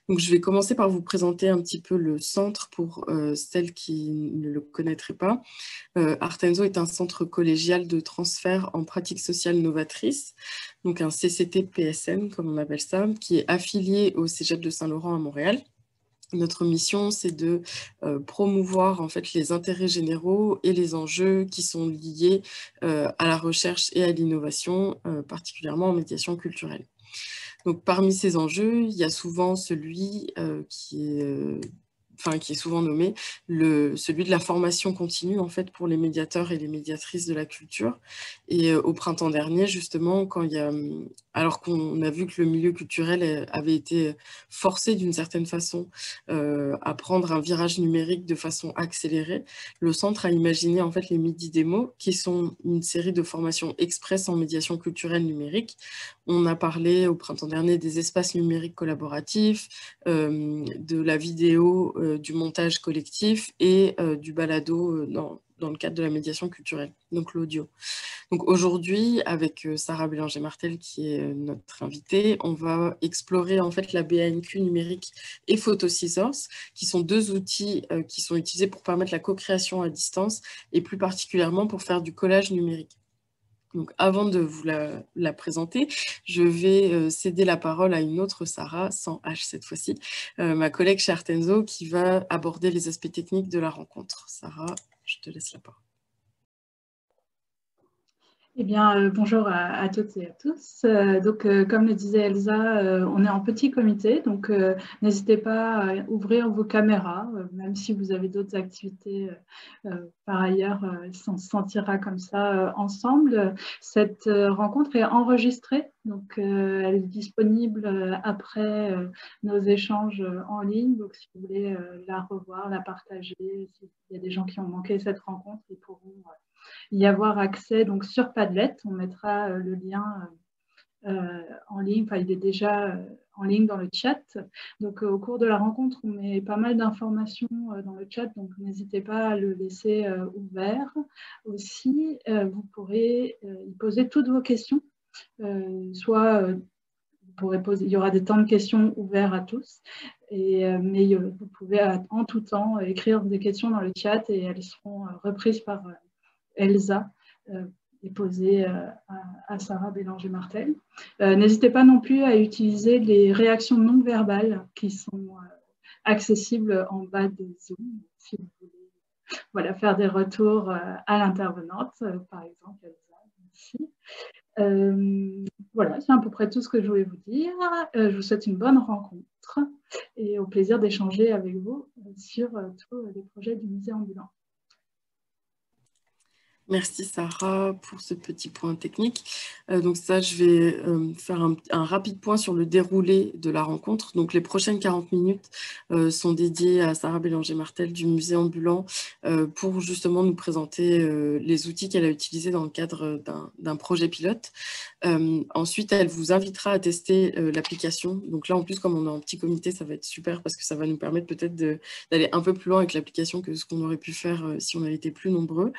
Donc, je vais commencer par vous présenter un petit peu le centre pour celles qui ne le connaîtraient pas. Artenso est un centre collégial de transfert en pratique sociale novatrice, donc un CCT-PSN, comme on appelle ça, qui est affilié au Cégep de Saint-Laurent à Montréal. Notre mission, c'est de promouvoir en fait les intérêts généraux et les enjeux qui sont liés à la recherche et à l'innovation, particulièrement en médiation culturelle. Donc, parmi ces enjeux, il y a souvent celui qui est souvent nommé celui de la formation continue en fait pour les médiateurs et les médiatrices de la culture. Et au printemps dernier, justement, alors qu'on a vu que le milieu culturel avait été forcé d'une certaine façon à prendre un virage numérique de façon accélérée, le centre a imaginé en fait les Midi Démos, qui sont une série de formations express en médiation culturelle numérique. On a parlé au printemps dernier des espaces numériques collaboratifs, de la vidéo, du montage collectif et du balado dans le cadre de la médiation culturelle, donc l'audio. Donc aujourd'hui, avec Sarah Bélanger-Martel, qui est notre invitée, on va explorer en fait la BANQ numérique et PhotoScissors, qui sont deux outils qui sont utilisés pour permettre la co-création à distance et plus particulièrement pour faire du collage numérique. Donc, avant de vous la présenter, je vais céder la parole à une autre Sarah, sans H cette fois-ci, ma collègue chez Artenso, qui va aborder les aspects techniques de la rencontre. Sarah, je te laisse la parole. Eh bien, bonjour à toutes et à tous. Comme le disait Elsa, on est en petit comité, donc n'hésitez pas à ouvrir vos caméras, même si vous avez d'autres activités par ailleurs, on se sentira comme ça ensemble. Cette rencontre est enregistrée, donc elle est disponible après nos échanges en ligne. Donc, si vous voulez la revoir, la partager, s'il y a des gens qui ont manqué cette rencontre, ils pourront y avoir accès donc sur Padlet. On mettra le lien en ligne, enfin il est déjà en ligne dans le chat. Donc au cours de la rencontre, on met pas mal d'informations dans le chat, donc n'hésitez pas à le laisser ouvert. Aussi, vous pourrez y poser toutes vos questions, soit vous pourrez poser, il y aura des temps de questions ouverts à tous, mais vous pouvez en tout temps écrire des questions dans le chat et elles seront reprises par Elsa et posée à Sarah Bélanger-Martel. N'hésitez pas non plus à utiliser les réactions non verbales qui sont accessibles en bas de Zoom, si vous voulez faire des retours à l'intervenante, par exemple Elsa. Merci. Voilà, c'est à peu près tout ce que je voulais vous dire. Je vous souhaite une bonne rencontre et au plaisir d'échanger avec vous sur tous les projets du musée ambulant. Merci Sarah pour ce petit point technique. Donc ça, je vais faire un rapide point sur le déroulé de la rencontre. Donc les prochaines 40 minutes sont dédiées à Sarah Bélanger-Martel du musée ambulant pour justement nous présenter les outils qu'elle a utilisés dans le cadre d'un projet pilote. Ensuite, elle vous invitera à tester l'application. Donc là, en plus, comme on est en petit comité, ça va être super parce que ça va nous permettre peut-être d'aller un peu plus loin avec l'application que ce qu'on aurait pu faire si on avait été plus nombreux.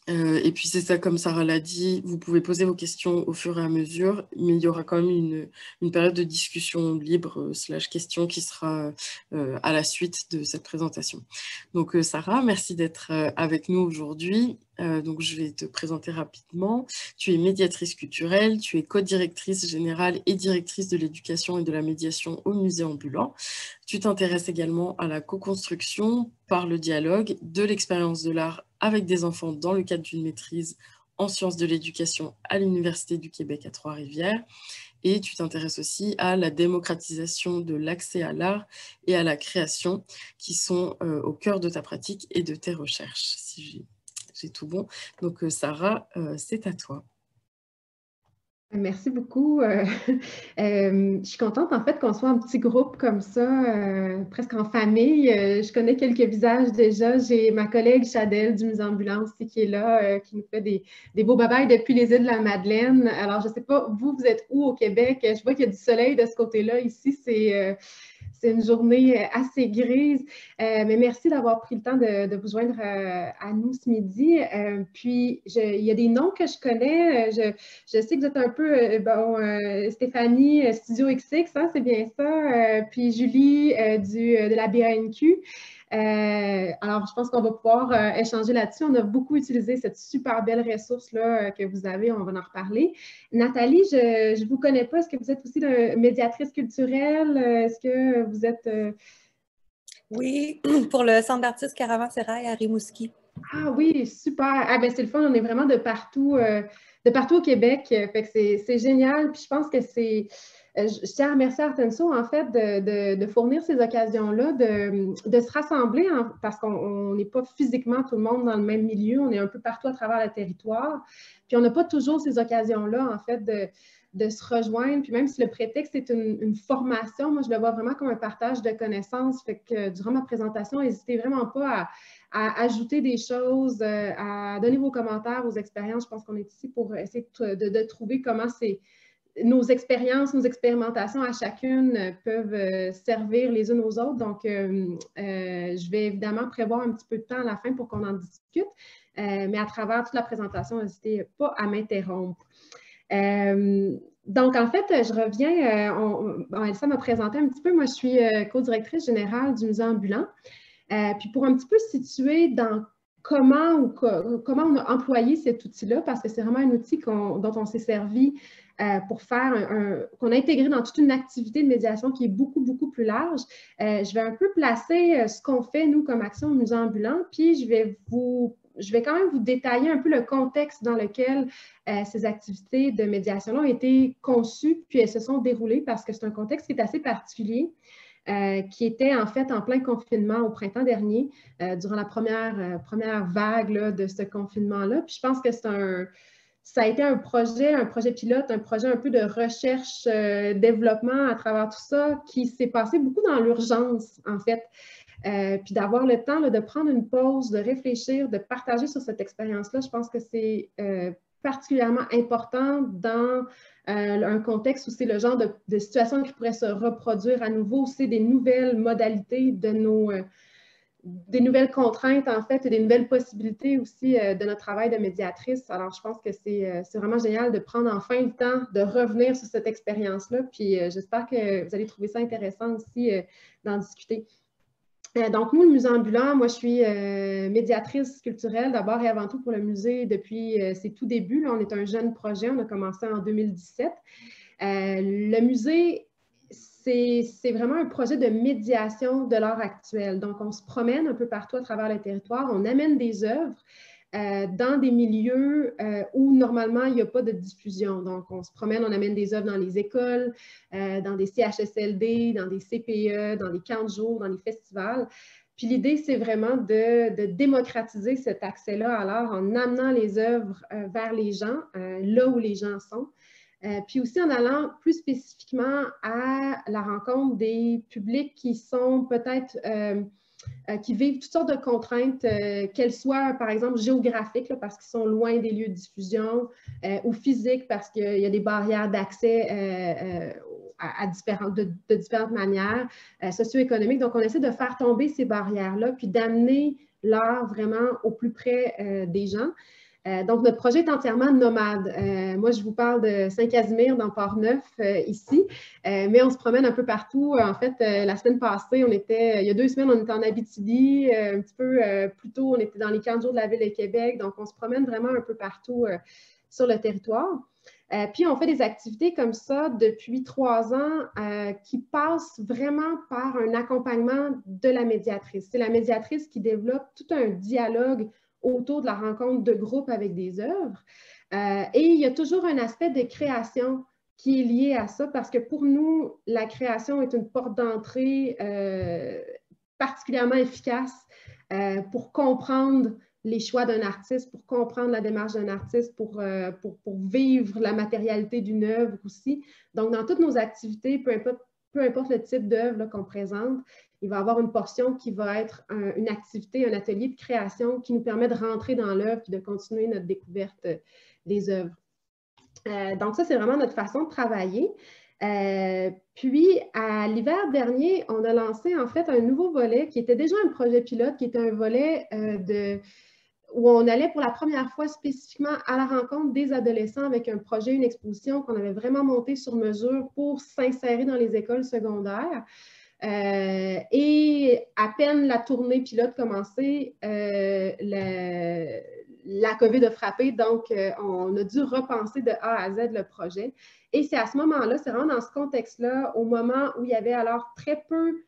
Et puis c'est ça, comme Sarah l'a dit, vous pouvez poser vos questions au fur et à mesure, mais il y aura quand même une période de discussion libre / question qui sera à la suite de cette présentation. Donc Sarah, merci d'être avec nous aujourd'hui. Donc je vais te présenter rapidement. Tu es médiatrice culturelle, tu es co-directrice générale et directrice de l'éducation et de la médiation au musée ambulant. Tu t'intéresses également à la co-construction par le dialogue de l'expérience de l'art avec des enfants dans le cadre d'une maîtrise en sciences de l'éducation à l'Université du Québec à Trois-Rivières. Et tu t'intéresses aussi à la démocratisation de l'accès à l'art et à la création qui sont au cœur de ta pratique et de tes recherches, si j'ai tout bon. Donc Sarah, c'est à toi. Merci beaucoup. Je suis contente en fait qu'on soit un petit groupe comme ça, presque en famille. Je connais quelques visages déjà. J'ai ma collègue Chadelle du Musée ambulant aussi qui est là, qui nous fait des beaux babayes depuis les îles de la Madeleine. Alors, je ne sais pas, vous êtes où au Québec? Je vois qu'il y a du soleil de ce côté-là. Ici, c'est une journée assez grise, mais merci d'avoir pris le temps de vous joindre à nous ce midi. Puis, il y a des noms que je connais. Je sais que vous êtes un peu, Stéphanie, Studio XX, hein, c'est bien ça. Puis Julie de la BANQ. Alors, je pense qu'on va pouvoir échanger là-dessus. On a beaucoup utilisé cette super belle ressource-là que vous avez. On va en reparler. Nathalie, je ne vous connais pas. Est-ce que vous êtes aussi médiatrice culturelle? Est-ce que vous êtes... Oui, pour le Centre d'artistes Caravansérail à Rimouski. Ah oui, super. Ah ben c'est le fun. On est vraiment de partout au Québec. Fait que c'est génial. Puis je pense que c'est... Je tiens à remercier Artenso, en fait, de fournir ces occasions-là, de se rassembler, parce qu'on n'est pas physiquement tout le monde dans le même milieu, on est un peu partout à travers le territoire, puis on n'a pas toujours ces occasions-là, en fait, de se rejoindre, puis même si le prétexte est une formation, moi, je le vois vraiment comme un partage de connaissances, fait que durant ma présentation, n'hésitez vraiment pas à ajouter des choses, à donner vos commentaires, vos expériences. Je pense qu'on est ici pour essayer de trouver comment nos expériences, nos expérimentations à chacune peuvent servir les unes aux autres. Donc, je vais évidemment prévoir un petit peu de temps à la fin pour qu'on en discute, mais à travers toute la présentation, n'hésitez pas à m'interrompre. Donc, en fait, je reviens, Elsa m'a présenté un petit peu, moi je suis co-directrice générale du musée ambulant. Puis pour un petit peu situer dans comment on a employé cet outil-là, parce que c'est vraiment un outil dont on s'est servi pour faire qu'on a intégré dans toute une activité de médiation qui est beaucoup, beaucoup plus large. Je vais un peu placer ce qu'on fait, nous, comme action au musée ambulant, puis je vais quand même vous détailler un peu le contexte dans lequel ces activités de médiation-là ont été conçues, puis elles se sont déroulées, parce que c'est un contexte qui est assez particulier. Qui était en fait en plein confinement au printemps dernier, durant la première vague là, de ce confinement-là. Puis je pense que ça a été un projet pilote, un projet un peu de recherche, développement à travers tout ça, qui s'est passé beaucoup dans l'urgence, en fait. Puis d'avoir le temps là, de prendre une pause, de réfléchir, de partager sur cette expérience-là, je pense que c'est particulièrement important dans un contexte où c'est le genre de situation qui pourrait se reproduire à nouveau, c'est des nouvelles modalités des nouvelles contraintes, en fait, et des nouvelles possibilités aussi de notre travail de médiatrice. Alors, je pense que c'est vraiment génial de prendre enfin le temps de revenir sur cette expérience-là, puis j'espère que vous allez trouver ça intéressant aussi d'en discuter. Donc, nous, le musée ambulant, moi, je suis médiatrice culturelle d'abord et avant tout pour le musée depuis ses tout débuts. Là, on est un jeune projet, on a commencé en 2017. Le musée, c'est vraiment un projet de médiation de l'art actuel. Donc, on se promène un peu partout à travers le territoire, on amène des œuvres dans des milieux où normalement il n'y a pas de diffusion. Donc, on se promène, on amène des œuvres dans les écoles, dans des CHSLD, dans des CPE, dans des camps de jour, dans les festivals. Puis l'idée, c'est vraiment de démocratiser cet accès-là à l'art en amenant les œuvres vers les gens, là où les gens sont. Puis aussi en allant plus spécifiquement à la rencontre des publics qui sont peut-être... qui vivent toutes sortes de contraintes, qu'elles soient, par exemple, géographiques, là, parce qu'ils sont loin des lieux de diffusion, ou physiques, parce qu'il y a des barrières d'accès de différentes manières, socio-économiques. Donc, on essaie de faire tomber ces barrières-là, puis d'amener l'art vraiment au plus près des gens. Donc, notre projet est entièrement nomade. Moi, je vous parle de Saint-Casimir dans Port-Neuf, ici, mais on se promène un peu partout. En fait, la semaine passée, il y a 2 semaines, on était en Abitibi, un petit peu plus tôt, on était dans les camps de jour de la Ville de Québec. Donc, on se promène vraiment un peu partout sur le territoire. Puis, on fait des activités comme ça depuis 3 ans qui passent vraiment par un accompagnement de la médiatrice. C'est la médiatrice qui développe tout un dialogue autour de la rencontre de groupe avec des œuvres. Et il y a toujours un aspect de création qui est lié à ça, parce que pour nous, la création est une porte d'entrée particulièrement efficace pour comprendre les choix d'un artiste, pour comprendre la démarche d'un artiste, pour vivre la matérialité d'une œuvre aussi. Donc, dans toutes nos activités, peu importe le type d'œuvre qu'on présente, il va y avoir une portion qui va être une activité, un atelier de création qui nous permet de rentrer dans l'œuvre et de continuer notre découverte des œuvres. Donc ça, c'est vraiment notre façon de travailler. Puis, à l'hiver dernier, on a lancé en fait un nouveau volet qui était déjà un projet pilote, qui était un volet où on allait pour la première fois spécifiquement à la rencontre des adolescents avec un projet, une exposition qu'on avait vraiment montée sur mesure pour s'insérer dans les écoles secondaires. Et à peine la tournée pilote commencée, la COVID a frappé, donc on a dû repenser de A à Z le projet. Et c'est à ce moment-là, c'est vraiment dans ce contexte-là, au moment où il y avait alors très peu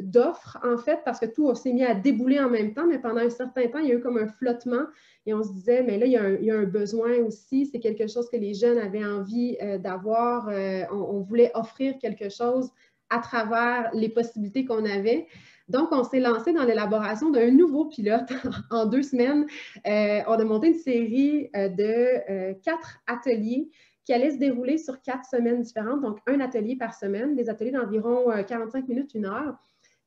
d'offres, en fait, parce que tout s'est mis à débouler en même temps, mais pendant un certain temps, il y a eu comme un flottement et on se disait, mais là, il y a un besoin aussi, c'est quelque chose que les jeunes avaient envie d'avoir, on voulait offrir quelque chose à travers les possibilités qu'on avait. Donc, on s'est lancé dans l'élaboration d'un nouveau pilote en 2 semaines. On a monté une série de 4 ateliers qui allait se dérouler sur 4 semaines différentes, donc un atelier par semaine, des ateliers d'environ 45 minutes, 1 heure,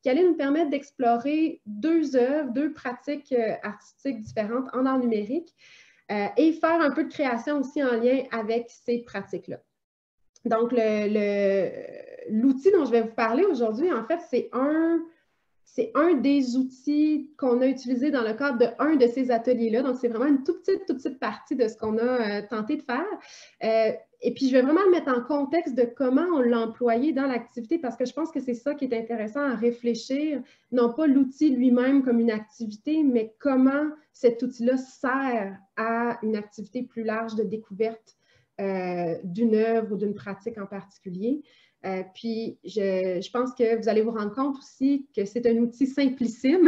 qui allaient nous permettre d'explorer 2 œuvres, 2 pratiques artistiques différentes en art numérique et faire un peu de création aussi en lien avec ces pratiques-là. Donc, l'outil dont je vais vous parler aujourd'hui, en fait, c'est un des outils qu'on a utilisé dans le cadre d'un de ces ateliers-là. Donc, c'est vraiment une toute petite partie de ce qu'on a tenté de faire. Et puis, je vais vraiment le mettre en contexte de comment on l'a employé dans l'activité parce que je pense que c'est ça qui est intéressant à réfléchir, non pas l'outil lui-même comme une activité, mais comment cet outil-là sert à une activité plus large de découverte d'une œuvre ou d'une pratique en particulier. Puis, je pense que vous allez vous rendre compte aussi que c'est un outil simplissime,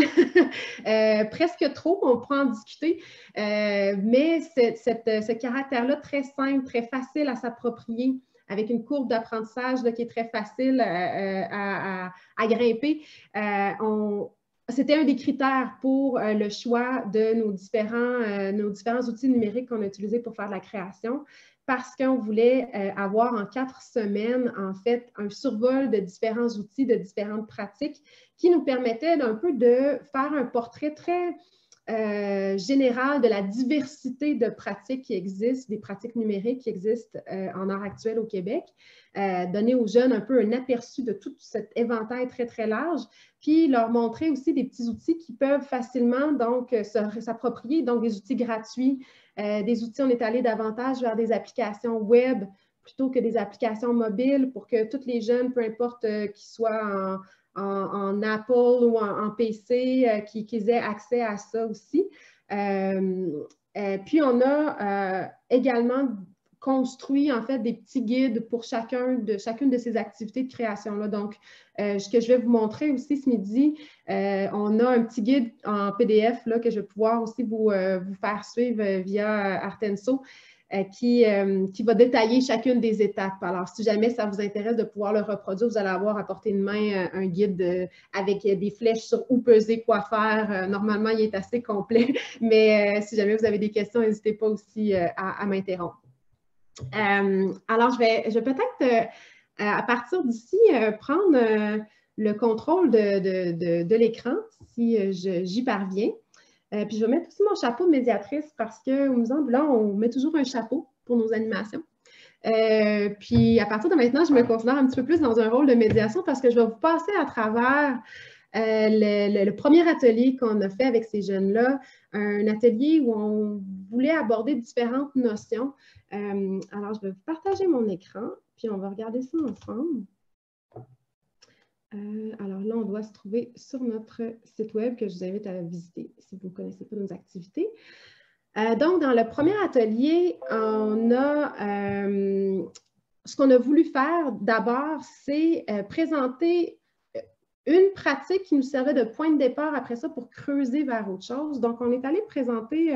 presque trop, on pourra en discuter, mais ce caractère-là très simple, très facile à s'approprier, avec une courbe d'apprentissage qui est très facile à grimper, c'était un des critères pour le choix de nos différents outils numériques qu'on a utilisés pour faire de la création. Parce qu'on voulait avoir en 4 semaines, en fait, un survol de différents outils, de différentes pratiques qui nous permettaient d'un peu de faire un portrait très général de la diversité de pratiques qui existent, des pratiques numériques qui existent en art actuel au Québec, donner aux jeunes un peu un aperçu de tout cet éventail très, très large, puis leur montrer aussi des petits outils qui peuvent facilement donc s'approprier, donc des outils gratuits, des outils, on est allé davantage vers des applications web plutôt que des applications mobiles pour que tous les jeunes, peu importe qu'ils soient en Apple ou en PC, qu'ils aient accès à ça aussi. Puis, on a également construit en fait des petits guides pour chacune de ces activités de création-là. Donc, ce que je vais vous montrer aussi ce midi, on a un petit guide en PDF là, que je vais pouvoir aussi vous faire suivre via Artenso qui va détailler chacune des étapes. Alors, si jamais ça vous intéresse de pouvoir le reproduire, vous allez avoir à portée de main un guide avec des flèches sur où peser, quoi faire. Normalement, il est assez complet, mais si jamais vous avez des questions, n'hésitez pas aussi à m'interrompre. Alors, je vais peut-être, à partir d'ici, prendre le contrôle de l'écran, si j'y parviens. Puis, je vais mettre aussi mon chapeau de médiatrice parce qu'au Musée ambulant, on met toujours un chapeau pour nos animations. Puis, à partir de maintenant, je me considère un petit peu plus dans un rôle de médiation parce que je vais vous passer à travers le premier atelier qu'on a fait avec ces jeunes-là, un atelier où on voulait aborder différentes notions. Alors, je vais vous partager mon écran, puis on va regarder ça ensemble. Alors là, on doit se trouver sur notre site web que je vous invite à visiter si vous ne connaissez pas nos activités. Donc, dans le premier atelier, on a ce qu'on a voulu faire d'abord, c'est présenter une pratique qui nous servait de point de départ après ça pour creuser vers autre chose. Donc, on est allé présenter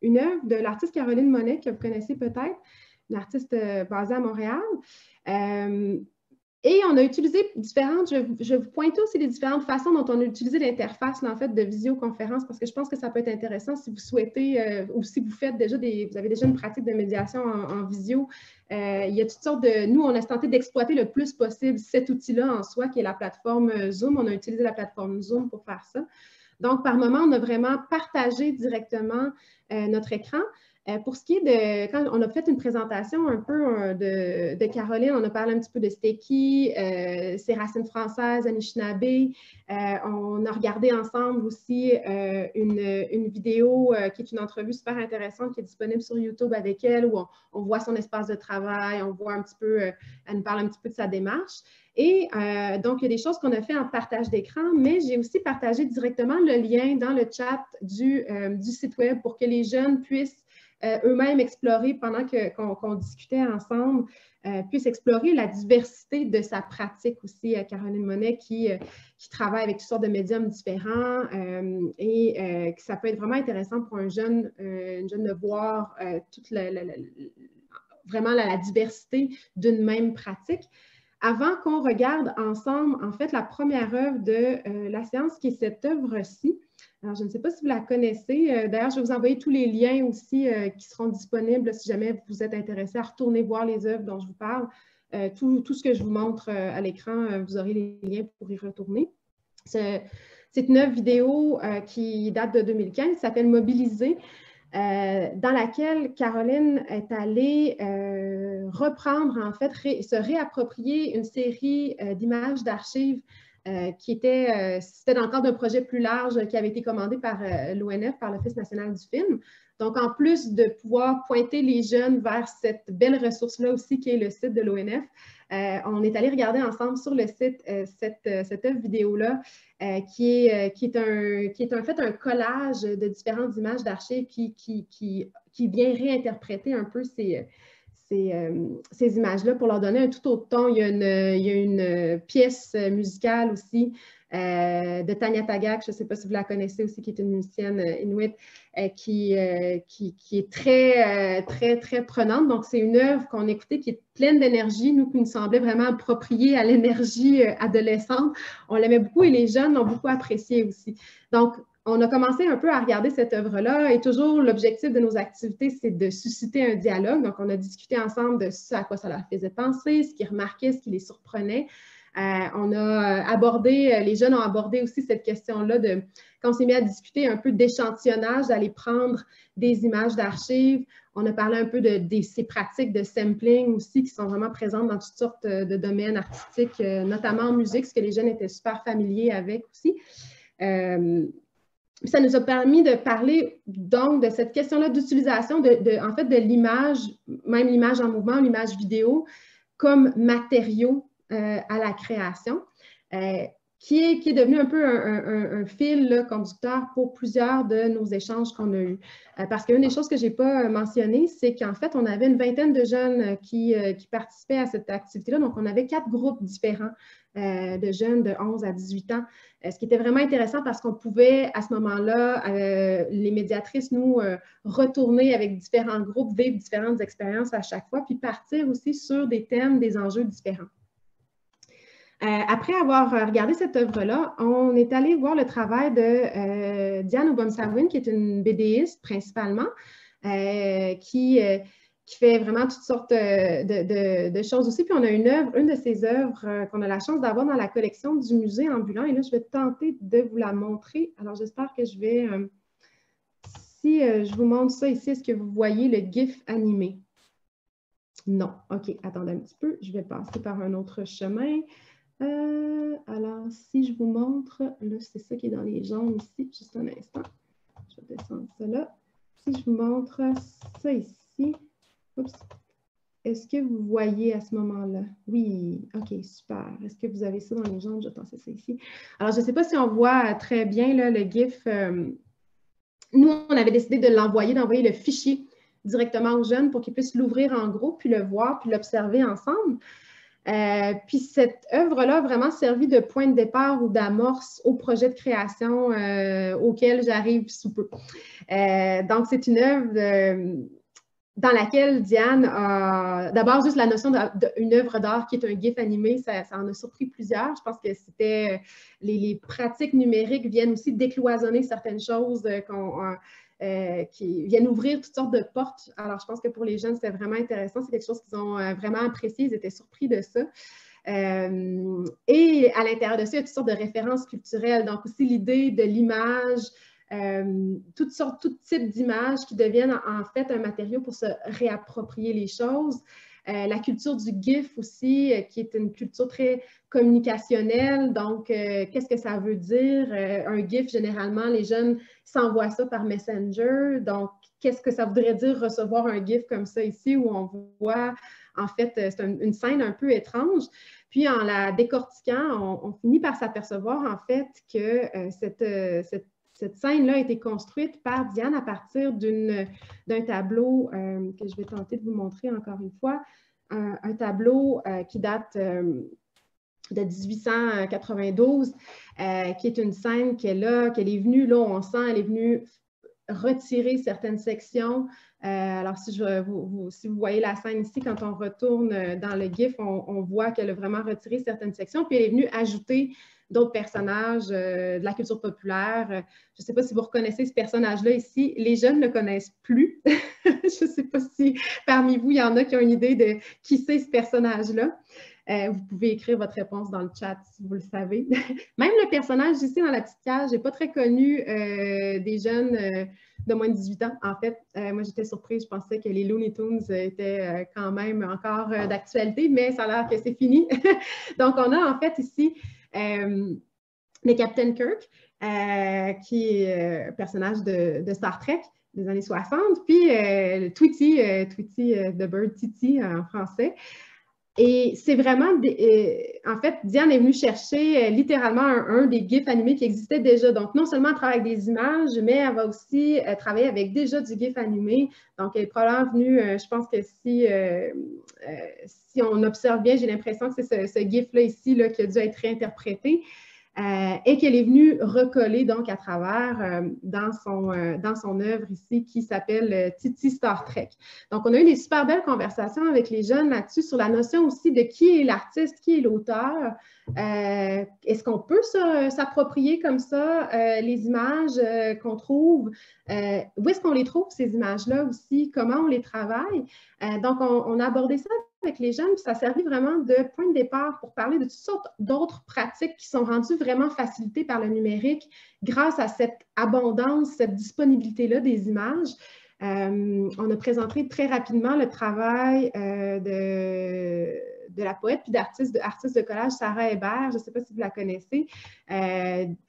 une œuvre de l'artiste Caroline Monet, que vous connaissez peut-être, une artiste basée à Montréal. Et on a utilisé différentes, je vais vous pointer aussi les différentes façons dont on a utilisé l'interface en fait, de visioconférence parce que je pense que ça peut être intéressant si vous souhaitez ou si vous faites déjà vous avez déjà une pratique de médiation en visio. Il y a toutes sortes de... Nous, on a tenté d'exploiter le plus possible cet outil-là en soi qui est la plateforme Zoom. On a utilisé la plateforme Zoom pour faire ça. Donc, par moment, on a vraiment partagé directement notre écran. Pour ce qui est de, quand on a fait une présentation un peu de Caroline, on a parlé un petit peu de Stéki, ses racines françaises, Anishinaabe. On a regardé ensemble aussi une vidéo qui est une entrevue super intéressante qui est disponible sur YouTube avec elle, où on voit son espace de travail, on voit un petit peu, elle nous parle un petit peu de sa démarche. Et donc, il y a des choses qu'on a fait en partage d'écran, mais j'ai aussi partagé directement le lien dans le chat du site web pour que les jeunes puissent eux-mêmes explorer pendant qu'on discutait ensemble, puissent explorer la diversité de sa pratique aussi. Caroline Monet qui travaille avec toutes sortes de médiums différents et que ça peut être vraiment intéressant pour une jeune de voir toute vraiment la diversité d'une même pratique. Avant qu'on regarde ensemble, en fait, la première œuvre de la séance, qui est cette œuvre-ci. Alors, je ne sais pas si vous la connaissez. D'ailleurs, je vais vous envoyer tous les liens aussi qui seront disponibles si jamais vous êtes intéressé à retourner voir les œuvres dont je vous parle. Tout ce que je vous montre à l'écran, vous aurez les liens pour y retourner. C'est une œuvre vidéo qui date de 2015, qui s'appelle « Mobiliser ». Dans laquelle Caroline est allée reprendre, en fait, se réapproprier une série d'images d'archives qui c'était dans le cadre d'un projet plus large qui avait été commandé par l'ONF, par l'Office national du film. Donc, en plus de pouvoir pointer les jeunes vers cette belle ressource-là aussi qui est le site de l'ONF, on est allé regarder ensemble sur le site cette œuvre vidéo-là qui est en fait un collage de différentes images d'archives qui vient réinterpréter un peu ces images-là pour leur donner un tout autre ton. Il y a une pièce musicale aussi de Tanya Tagaq, je ne sais pas si vous la connaissez aussi, qui est une musicienne inuit, qui est très prenante. Donc, c'est une œuvre qu'on écoutait qui est pleine d'énergie, nous, qui nous semblait vraiment appropriée à l'énergie adolescente. On l'aimait beaucoup et les jeunes l'ont beaucoup apprécié aussi. Donc, on a commencé un peu à regarder cette œuvre-là et toujours l'objectif de nos activités, c'est de susciter un dialogue. Donc, on a discuté ensemble de ce à quoi ça leur faisait penser, ce qu'ils remarquaient, ce qui les surprenait. On a abordé, les jeunes ont abordé aussi cette question-là de, quand on s'est mis à discuter un peu d'échantillonnage, d'aller prendre des images d'archives. On a parlé un peu de ces pratiques de sampling aussi qui sont vraiment présentes dans toutes sortes de domaines artistiques, notamment en musique, ce que les jeunes étaient super familiers avec aussi. Ça nous a permis de parler donc de cette question-là d'utilisation en fait, de l'image, même l'image en mouvement, l'image vidéo, comme matériau à la création, qui est devenu un peu un fil là, conducteur pour plusieurs de nos échanges qu'on a eus. Parce qu'une des choses que je n'ai pas mentionnées, c'est qu'en fait, on avait une vingtaine de jeunes qui participaient à cette activité-là. Donc, on avait 4 groupes différents de jeunes de 11 à 18 ans, ce qui était vraiment intéressant parce qu'on pouvait, à ce moment-là, les médiatrices nous retourner avec différents groupes, vivre différentes expériences à chaque fois, puis partir aussi sur des thèmes, des enjeux différents. Après avoir regardé cette œuvre-là, on est allé voir le travail de Diane Obomsawin, qui est une BDiste principalement, qui fait vraiment toutes sortes de choses aussi. Puis on a une de ses œuvres qu'on a la chance d'avoir dans la collection du musée ambulant. Et là, je vais tenter de vous la montrer. Alors, j'espère que je vais... si je vous montre ça ici, est-ce que vous voyez le GIF animé? Non. OK, attendez un petit peu. Je vais passer par un autre chemin. Alors, si je vous montre, là, c'est ça qui est dans les jaunes ici, juste un instant. Je vais descendre ça là. Si je vous montre ça ici, oups, est-ce que vous voyez à ce moment-là? Oui, OK, super. Est-ce que vous avez ça dans les jaunes? Je vais passer ça ici. Alors, je ne sais pas si on voit très bien là, le GIF. Nous, on avait décidé de d'envoyer le fichier directement aux jeunes pour qu'ils puissent l'ouvrir en groupe, puis le voir, puis l'observer ensemble. Puis cette œuvre-là a vraiment servi de point de départ ou d'amorce au projet de création auquel j'arrive sous peu. Donc, c'est une œuvre dans laquelle Diane a... D'abord, juste la notion d'une œuvre d'art qui est un GIF animé, ça en a surpris plusieurs. Je pense que c'était... Les pratiques numériques viennent aussi décloisonner certaines choses qui viennent ouvrir toutes sortes de portes. Alors, je pense que pour les jeunes, c'était vraiment intéressant. C'est quelque chose qu'ils ont vraiment apprécié. Ils étaient surpris de ça. Et à l'intérieur de ça, il y a toutes sortes de références culturelles. Donc, aussi l'idée de l'image toutes sortes, tout type d'images qui deviennent en fait un matériau pour se réapproprier les choses. La culture du GIF aussi, qui est une culture très communicationnelle. Donc, qu'est-ce que ça veut dire? Un GIF, généralement, les jeunes s'envoient ça par Messenger. Donc, qu'est-ce que ça voudrait dire recevoir un GIF comme ça ici, où on voit, en fait, c'est une scène un peu étrange. Puis, en la décortiquant, on finit par s'apercevoir, en fait, que cette scène-là a été construite par Diane à partir d'un tableau que je vais tenter de vous montrer encore une fois, un tableau qui date de 1892, qui est une scène qu'elle est venue, là, on sent, elle est venue retirer certaines sections. Alors, si vous voyez la scène ici, quand on retourne dans le GIF, on voit qu'elle a vraiment retiré certaines sections, puis elle est venue ajouter d'autres personnages de la culture populaire. Je ne sais pas si vous reconnaissez ce personnage-là ici. Les jeunes ne le connaissent plus. Je ne sais pas si parmi vous, il y en a qui ont une idée de qui c'est ce personnage-là. Vous pouvez écrire votre réponse dans le chat si vous le savez. Même le personnage ici dans la petite cage n'est pas très connu des jeunes de moins de 18 ans. En fait, moi, j'étais surprise. Je pensais que les Looney Tunes étaient quand même encore d'actualité, mais ça a l'air que c'est fini. Donc, on a en fait ici le Captain Kirk, qui est un personnage de Star Trek des années 60, puis Tweety, The Bird Titi en français. Et c'est vraiment, en fait, Diane est venue chercher littéralement un des GIFs animés qui existait déjà. Donc, non seulement elle travaille avec des images, mais elle va aussi travailler avec déjà du GIF animé. Donc, elle est probablement venue, je pense que si on observe bien, j'ai l'impression que c'est ce GIF-là ici là, qui a dû être réinterprété. Et qu'elle est venue recoller donc à travers dans son œuvre ici qui s'appelle Titi Star Trek. Donc, on a eu des super belles conversations avec les jeunes là-dessus sur la notion aussi de qui est l'artiste, qui est l'auteur. Est-ce qu'on peut s'approprier comme ça les images qu'on trouve? Où est-ce qu'on les trouve, ces images-là aussi? Comment on les travaille? Donc, on a abordé ça avec les jeunes, puis ça a servi vraiment de point de départ pour parler de toutes sortes d'autres pratiques qui sont rendues vraiment facilitées par le numérique grâce à cette abondance, cette disponibilité-là des images. On a présenté très rapidement le travail de la poète puis d'artiste de collage Sarah Hébert, je ne sais pas si vous la connaissez,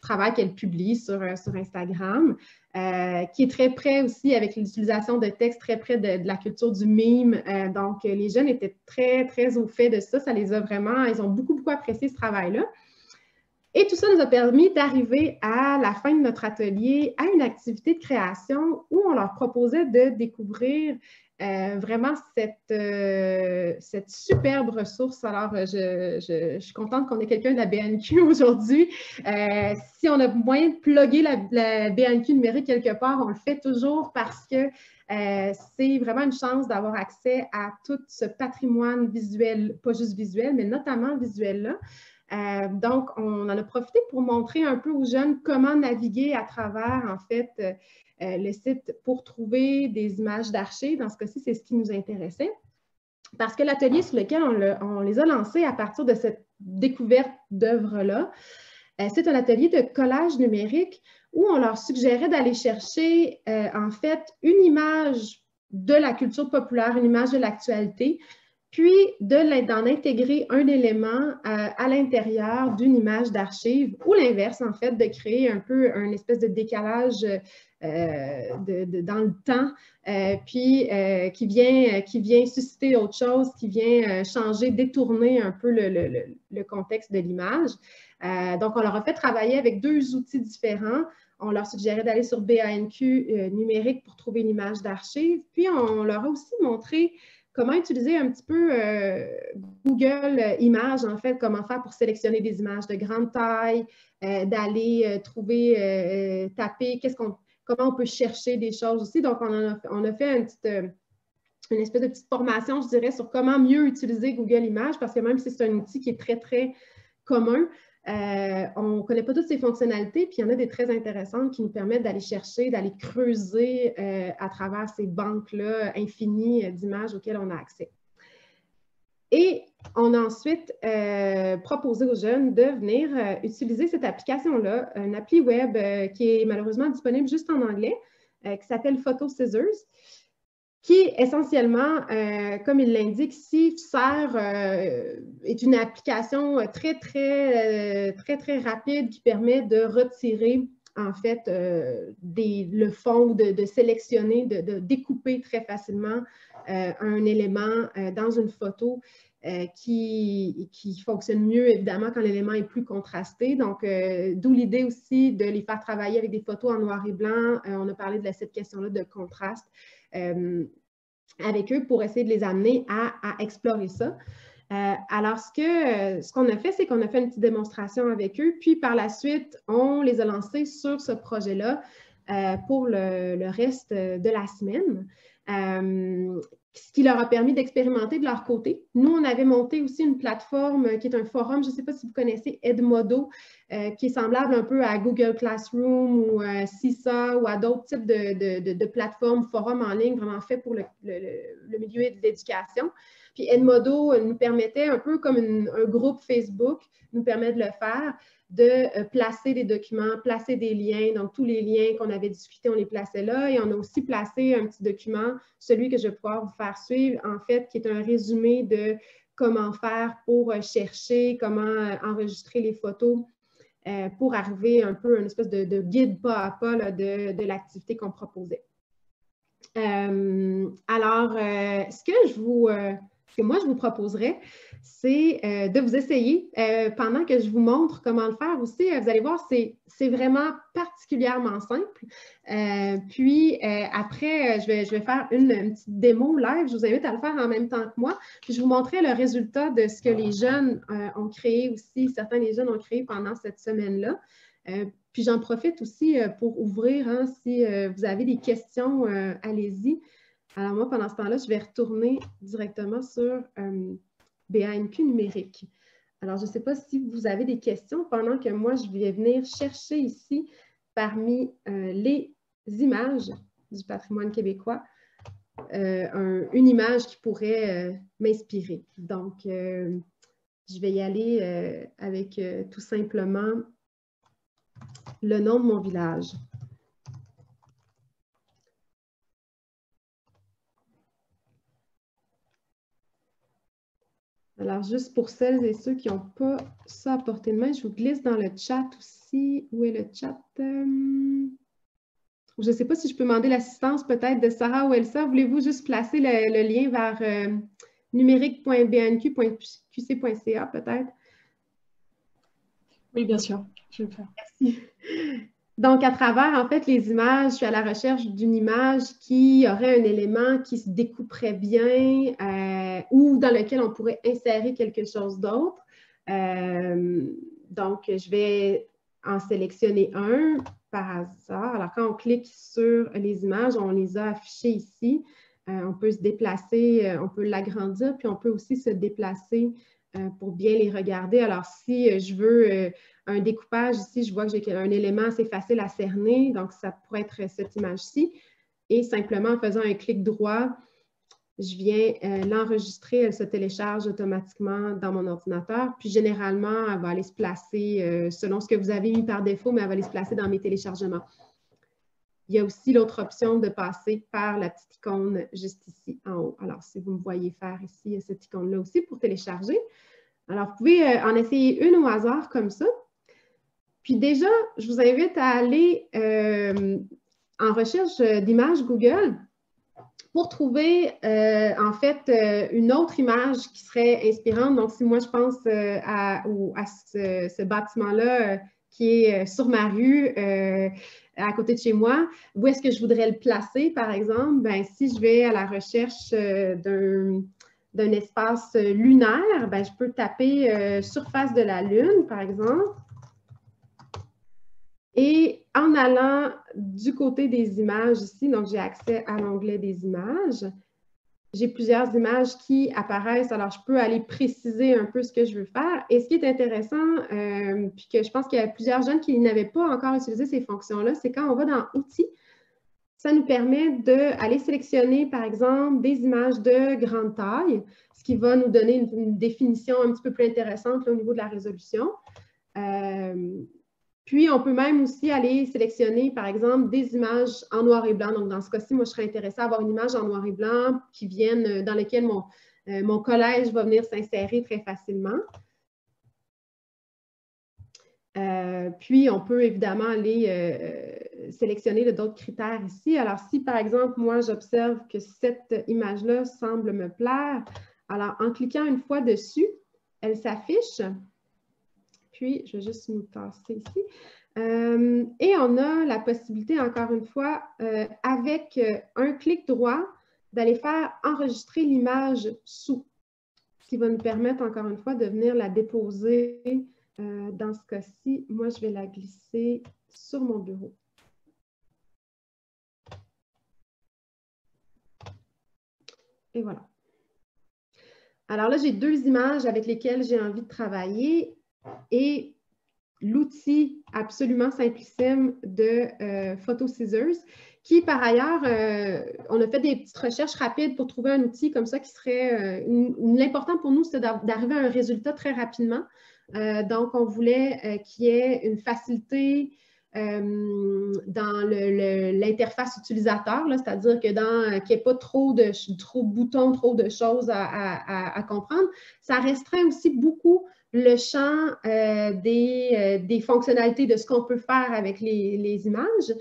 travail qu'elle publie sur Instagram, qui est très près aussi avec l'utilisation de textes très près de la culture du meme. Donc, les jeunes étaient très, très au fait de ça. Ça les a vraiment, ils ont beaucoup, beaucoup apprécié ce travail-là. Et tout ça nous a permis d'arriver à la fin de notre atelier à une activité de création où on leur proposait de découvrir vraiment cette superbe ressource. Alors, je suis contente qu'on ait quelqu'un de la BNQ aujourd'hui. Si on a moyen de plugger la BNQ numérique quelque part, on le fait toujours parce que c'est vraiment une chance d'avoir accès à tout ce patrimoine visuel, pas juste visuel, mais notamment visuel-là. Donc, on en a profité pour montrer un peu aux jeunes comment naviguer à travers, en fait, le site pour trouver des images d'archives. Dans ce cas-ci, c'est ce qui nous intéressait. Parce que l'atelier sur lequel on les a lancés à partir de cette découverte d'œuvres-là, c'est un atelier de collage numérique où on leur suggérait d'aller chercher, en fait, une image de la culture populaire, une image de l'actualité, puis d'en intégrer un élément à l'intérieur d'une image d'archive, ou l'inverse, en fait, de créer un peu un espèce de décalage dans le temps, puis qui vient susciter autre chose, qui vient changer, détourner un peu le contexte de l'image. Donc, on leur a fait travailler avec deux outils différents. On leur suggérait d'aller sur BANQ numérique pour trouver une image d'archive, puis on leur a aussi montré comment utiliser un petit peu Google Images, en fait, comment faire pour sélectionner des images de grande taille, d'aller trouver, taper, comment on peut chercher des choses aussi. Donc, on a fait une espèce de petite formation, je dirais, sur comment mieux utiliser Google Images, parce que même si c'est un outil qui est très, très commun, on ne connaît pas toutes ces fonctionnalités, puis il y en a des très intéressantes qui nous permettent d'aller chercher, d'aller creuser à travers ces banques-là infinies d'images auxquelles on a accès. Et on a ensuite proposé aux jeunes de venir utiliser cette application-là, une appli web qui est malheureusement disponible juste en anglais, qui s'appelle Photo Scissors, qui essentiellement, comme il l'indique ici, est une application très rapide qui permet de retirer en fait le fond, de sélectionner, de découper très facilement un élément dans une photo qui fonctionne mieux, évidemment, quand l'élément est plus contrasté. Donc, d'où l'idée aussi de les faire travailler avec des photos en noir et blanc. On a parlé de cette question-là de contraste avec eux pour essayer de les amener à explorer ça. Alors, ce qu'on a fait, c'est qu'on a fait une petite démonstration avec eux, puis par la suite, on les a lancés sur ce projet-là pour le reste de la semaine. Ce qui leur a permis d'expérimenter de leur côté. Nous, on avait monté aussi une plateforme qui est un forum, je ne sais pas si vous connaissez Edmodo, qui est semblable un peu à Google Classroom ou CISA ou à d'autres types de plateformes, forums en ligne vraiment faits pour le milieu de l'éducation. Puis Edmodo nous permettait, un peu comme un groupe Facebook, nous permet de le faire, de placer des documents, placer des liens. Donc, tous les liens qu'on avait discutés, on les plaçait là. Et on a aussi placé un petit document, celui que je vais pouvoir vous faire suivre, en fait, qui est un résumé de comment faire pour chercher, comment enregistrer les photos pour arriver un peu à une espèce de guide pas à pas là, de l'activité qu'on proposait. Alors, ce que moi, je vous proposerais, c'est de vous essayer pendant que je vous montre comment le faire aussi. Vous allez voir, c'est vraiment particulièrement simple. Puis après, je vais faire une petite démo live. Je vous invite à le faire en même temps que moi. Puis je vous montrerai le résultat de ce que les jeunes ont créé aussi. Certains des jeunes ont créé pendant cette semaine-là. Puis j'en profite aussi pour ouvrir, hein, si vous avez des questions, allez-y. Alors moi, pendant ce temps-là, je vais retourner directement sur BANQ numérique. Alors, je ne sais pas si vous avez des questions pendant que moi, je vais venir chercher ici parmi les images du patrimoine québécois, une image qui pourrait m'inspirer. Donc, je vais y aller avec tout simplement le nom de mon village. Alors, juste pour celles et ceux qui n'ont pas ça à portée de main, je vous glisse dans le chat aussi. Où est le chat? Je ne sais pas si je peux demander l'assistance peut-être de Sarah ou Elsa. Voulez-vous juste placer le lien vers numérique.bnq.qc.ca peut-être? Oui, bien sûr, je vais le faire. Merci. Donc, à travers, en fait, les images, je suis à la recherche d'une image qui aurait un élément qui se découperait bien ou dans lequel on pourrait insérer quelque chose d'autre. Donc, je vais en sélectionner un par hasard. Alors, quand on clique sur les images, on les a affichées ici. On peut se déplacer, on peut l'agrandir, puis on peut aussi se déplacer pour bien les regarder. Alors, si je veux un découpage ici, je vois que j'ai un élément assez facile à cerner, donc ça pourrait être cette image-ci. Et simplement en faisant un clic droit, je viens l'enregistrer, elle se télécharge automatiquement dans mon ordinateur. Puis généralement, elle va aller se placer selon ce que vous avez mis par défaut, mais elle va aller se placer dans mes téléchargements. Il y a aussi l'autre option de passer par la petite icône juste ici en haut. Alors, si vous me voyez faire ici, il y a cette icône-là aussi pour télécharger. Alors, vous pouvez en essayer une au hasard comme ça. Puis déjà, je vous invite à aller en recherche d'images Google pour trouver en fait une autre image qui serait inspirante. Donc, si moi je pense à ce bâtiment-là qui est sur ma rue, à côté de chez moi, où est-ce que je voudrais le placer, par exemple? Bien, si je vais à la recherche d'un espace lunaire, bien, je peux taper surface de la Lune, par exemple. Et en allant du côté des images ici, donc j'ai accès à l'onglet des images, j'ai plusieurs images qui apparaissent, alors je peux aller préciser un peu ce que je veux faire. Et ce qui est intéressant, puis que je pense qu'il y a plusieurs jeunes qui n'avaient pas encore utilisé ces fonctions-là, c'est quand on va dans « Outils », ça nous permet d'aller sélectionner, par exemple, des images de grande taille, ce qui va nous donner une définition un petit peu plus intéressante là, au niveau de la résolution. Puis, on peut même aussi aller sélectionner, par exemple, des images en noir et blanc. Donc, dans ce cas-ci, moi, je serais intéressée à avoir une image en noir et blanc qui vienne, dans laquelle mon collège va venir s'insérer très facilement. Puis, on peut évidemment aller sélectionner d'autres critères ici. Alors, si, par exemple, moi, j'observe que cette image-là semble me plaire, alors, en cliquant une fois dessus, elle s'affiche. Puis, je vais juste nous tasser ici. Et on a la possibilité, encore une fois, avec un clic droit, d'aller faire enregistrer l'image sous, ce qui va nous permettre, encore une fois, de venir la déposer. Dans ce cas-ci, moi, je vais la glisser sur mon bureau. Et voilà. Alors là, j'ai deux images avec lesquelles j'ai envie de travailler et l'outil absolument simplissime de Photo Scissors, qui, par ailleurs, on a fait des petites recherches rapides pour trouver un outil comme ça qui serait... L'important pour nous, c'est d'arriver à un résultat très rapidement. Donc, on voulait qu'il y ait une facilité dans l'interface utilisateur, c'est-à-dire qu'il n'y ait pas trop de boutons, trop de choses à comprendre. Ça restreint aussi beaucoup le champ des fonctionnalités de ce qu'on peut faire avec les images.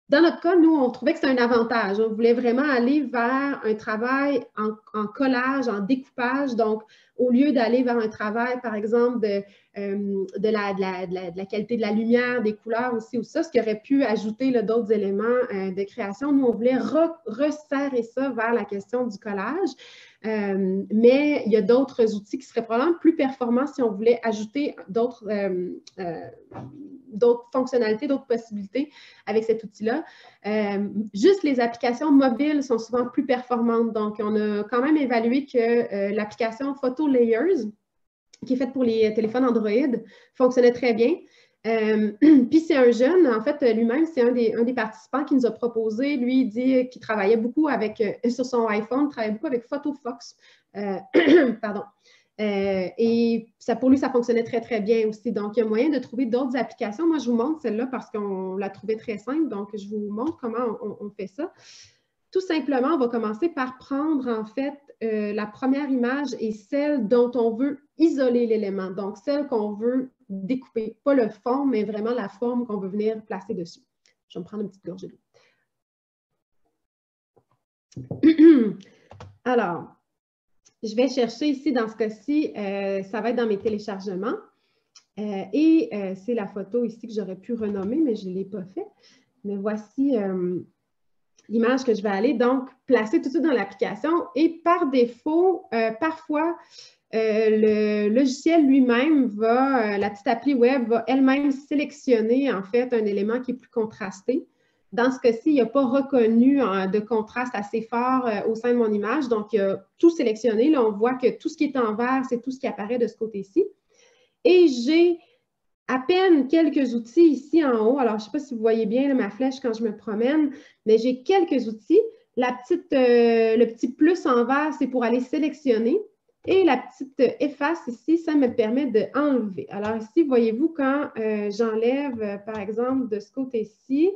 Dans notre cas, nous, on trouvait que c'était un avantage. On voulait vraiment aller vers un travail en collage, en découpage. Donc, au lieu d'aller vers un travail, par exemple, de la qualité de la lumière, des couleurs aussi, ou ça, ce qui aurait pu ajouter d'autres éléments de création, nous, on voulait resserrer ça vers la question du collage. Mais il y a d'autres outils qui seraient probablement plus performants si on voulait ajouter d'autres fonctionnalités, d'autres possibilités avec cet outil-là. Juste les applications mobiles sont souvent plus performantes. Donc, on a quand même évalué que l'application Photo Layers, qui est faite pour les téléphones Android, fonctionnait très bien. Puis c'est un jeune, en fait, lui-même, c'est un des participants qui nous a proposé, lui, il dit qu'il travaillait beaucoup sur son iPhone, travaillait beaucoup avec PhotoFox. Pardon. Et ça, pour lui, ça fonctionnait très, très bien aussi. Donc, il y a moyen de trouver d'autres applications. Moi, je vous montre celle-là parce qu'on l'a trouvée très simple. Donc, je vous montre comment on fait ça. Tout simplement, on va commencer par prendre, en fait, la première image et celle dont on veut isoler l'élément. Donc, celle qu'on veut découper. Pas le fond, mais vraiment la forme qu'on veut venir placer dessus. Je vais me prendre une petite gorgée d'eau. Alors, je vais chercher ici, dans ce cas-ci, ça va être dans mes téléchargements. C'est la photo ici que j'aurais pu renommer, mais je ne l'ai pas fait. Mais voici l'image que je vais aller donc placer tout de suite dans l'application. Et par défaut, parfois, le logiciel lui-même la petite appli web va elle-même sélectionner en fait un élément qui est plus contrasté. Dans ce cas-ci, il n'a pas reconnu de contraste assez fort au sein de mon image. Donc, il a tout sélectionné. Là, on voit que tout ce qui est en vert, c'est tout ce qui apparaît de ce côté-ci. Et j'ai à peine quelques outils ici en haut. Alors, je ne sais pas si vous voyez bien là, ma flèche quand je me promène, mais j'ai quelques outils. Le petit plus en vert, c'est pour aller sélectionner. Et la petite efface ici, ça me permet d'enlever. Alors ici, voyez-vous, quand j'enlève, par exemple, de ce côté-ci,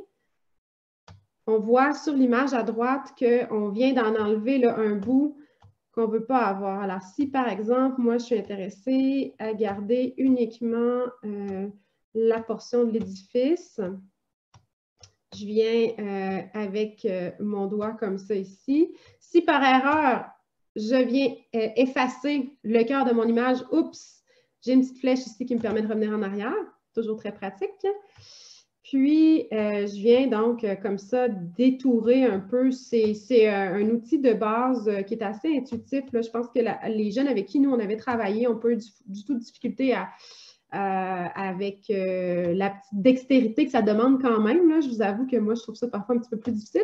on voit sur l'image à droite qu'on vient d'en enlever là, un bout qu'on ne veut pas avoir. Alors, si, par exemple, moi, je suis intéressée à garder uniquement la portion de l'édifice, je viens avec mon doigt comme ça ici. Si, par erreur, je viens effacer le cœur de mon image, oups, j'ai une petite flèche ici qui me permet de revenir en arrière. Toujours très pratique. Puis, je viens donc comme ça détourer un peu. C'est un outil de base qui est assez intuitif. Là. Je pense que les jeunes avec qui nous, on avait travaillé ont pas eu du tout de difficulté avec la petite dextérité que ça demande quand même. Là. Je vous avoue que moi, je trouve ça parfois un petit peu plus difficile.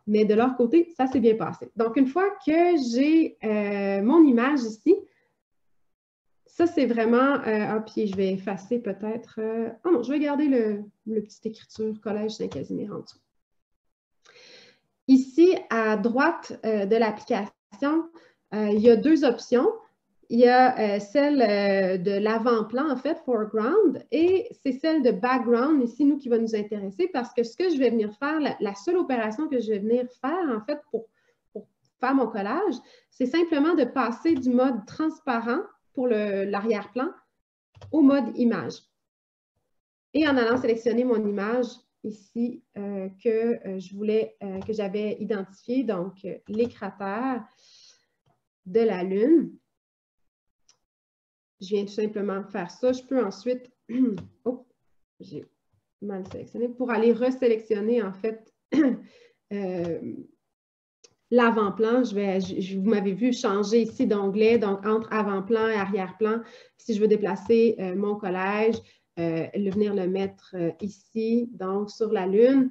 Mais de leur côté, ça s'est bien passé. Donc, une fois que j'ai mon image ici, ça, c'est vraiment... puis je vais effacer peut-être... oh non, je vais garder le petite écriture Collège Saint-Casimir en dessous. Ici, à droite de l'application, il y a deux options. Il y a celle de l'avant-plan, en fait, foreground, et c'est celle de background, ici, nous, qui va nous intéresser, parce que ce que je vais venir faire, la seule opération que je vais venir faire, en fait, pour faire mon collage, c'est simplement de passer du mode transparent pour l'arrière-plan au mode image. Et en allant sélectionner mon image ici que j'avais identifié, donc les cratères de la Lune. Je viens tout simplement faire ça. Je peux ensuite, oh, j'ai mal sélectionné, pour aller resélectionner en fait l'avant-plan. Vous m'avez vu changer ici d'onglet, donc entre avant-plan et arrière-plan. Si je veux déplacer mon collage, venir le mettre ici, donc sur la Lune,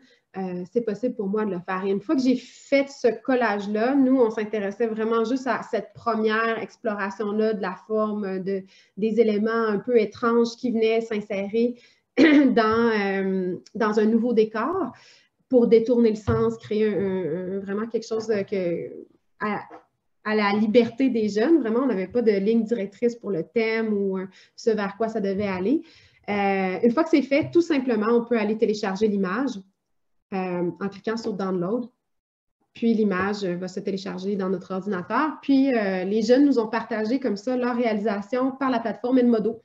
c'est possible pour moi de le faire. Et une fois que j'ai fait ce collage-là, nous, on s'intéressait vraiment juste à cette première exploration-là de la forme, des éléments un peu étranges qui venaient s'insérer dans un nouveau décor pour détourner le sens, créer vraiment quelque chose à la liberté des jeunes. Vraiment, on n'avait pas de ligne directrice pour le thème ou ce vers quoi ça devait aller. Une fois que c'est fait, tout simplement, on peut aller télécharger l'image en cliquant sur « Download ». Puis l'image va se télécharger dans notre ordinateur. Puis les jeunes nous ont partagé comme ça leur réalisation par la plateforme Edmodo.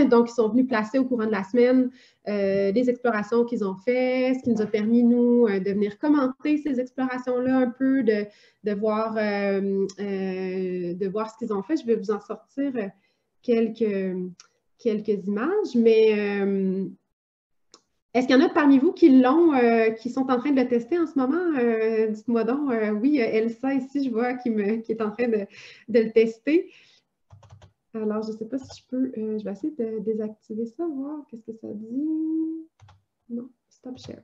Donc, ils sont venus placer au courant de la semaine des explorations qu'ils ont faites, ce qui nous a permis, nous, de venir commenter ces explorations-là un peu, de voir ce qu'ils ont fait. Je vais vous en sortir quelques images, mais est-ce qu'il y en a parmi vous qui sont en train de le tester en ce moment? Dites-moi donc. Oui, Elsa ici, je vois, qui est en train de le tester. Alors, je ne sais pas si je peux... je vais essayer de désactiver ça, voir qu'est-ce que ça dit. Non, stop share.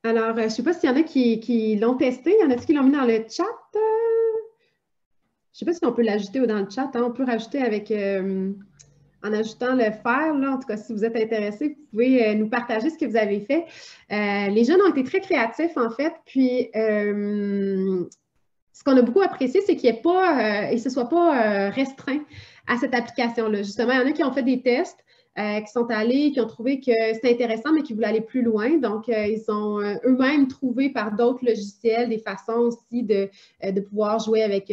Alors, je ne sais pas s'il y en a qui l'ont testé. Il y en a qui l'ont mis dans le chat? Je ne sais pas si on peut l'ajouter dans le chat. Hein? On peut rajouter avec... en ajoutant le faire, là, en tout cas, si vous êtes intéressé, vous pouvez nous partager ce que vous avez fait. Les jeunes ont été très créatifs, en fait, puis ce qu'on a beaucoup apprécié, c'est qu'il ne se soit pas restreint à cette application-là. Justement, il y en a qui ont fait des tests, qui sont allés, qui ont trouvé que c'était intéressant, mais qui voulaient aller plus loin. Donc, ils ont eux-mêmes trouvé par d'autres logiciels des façons aussi de pouvoir jouer avec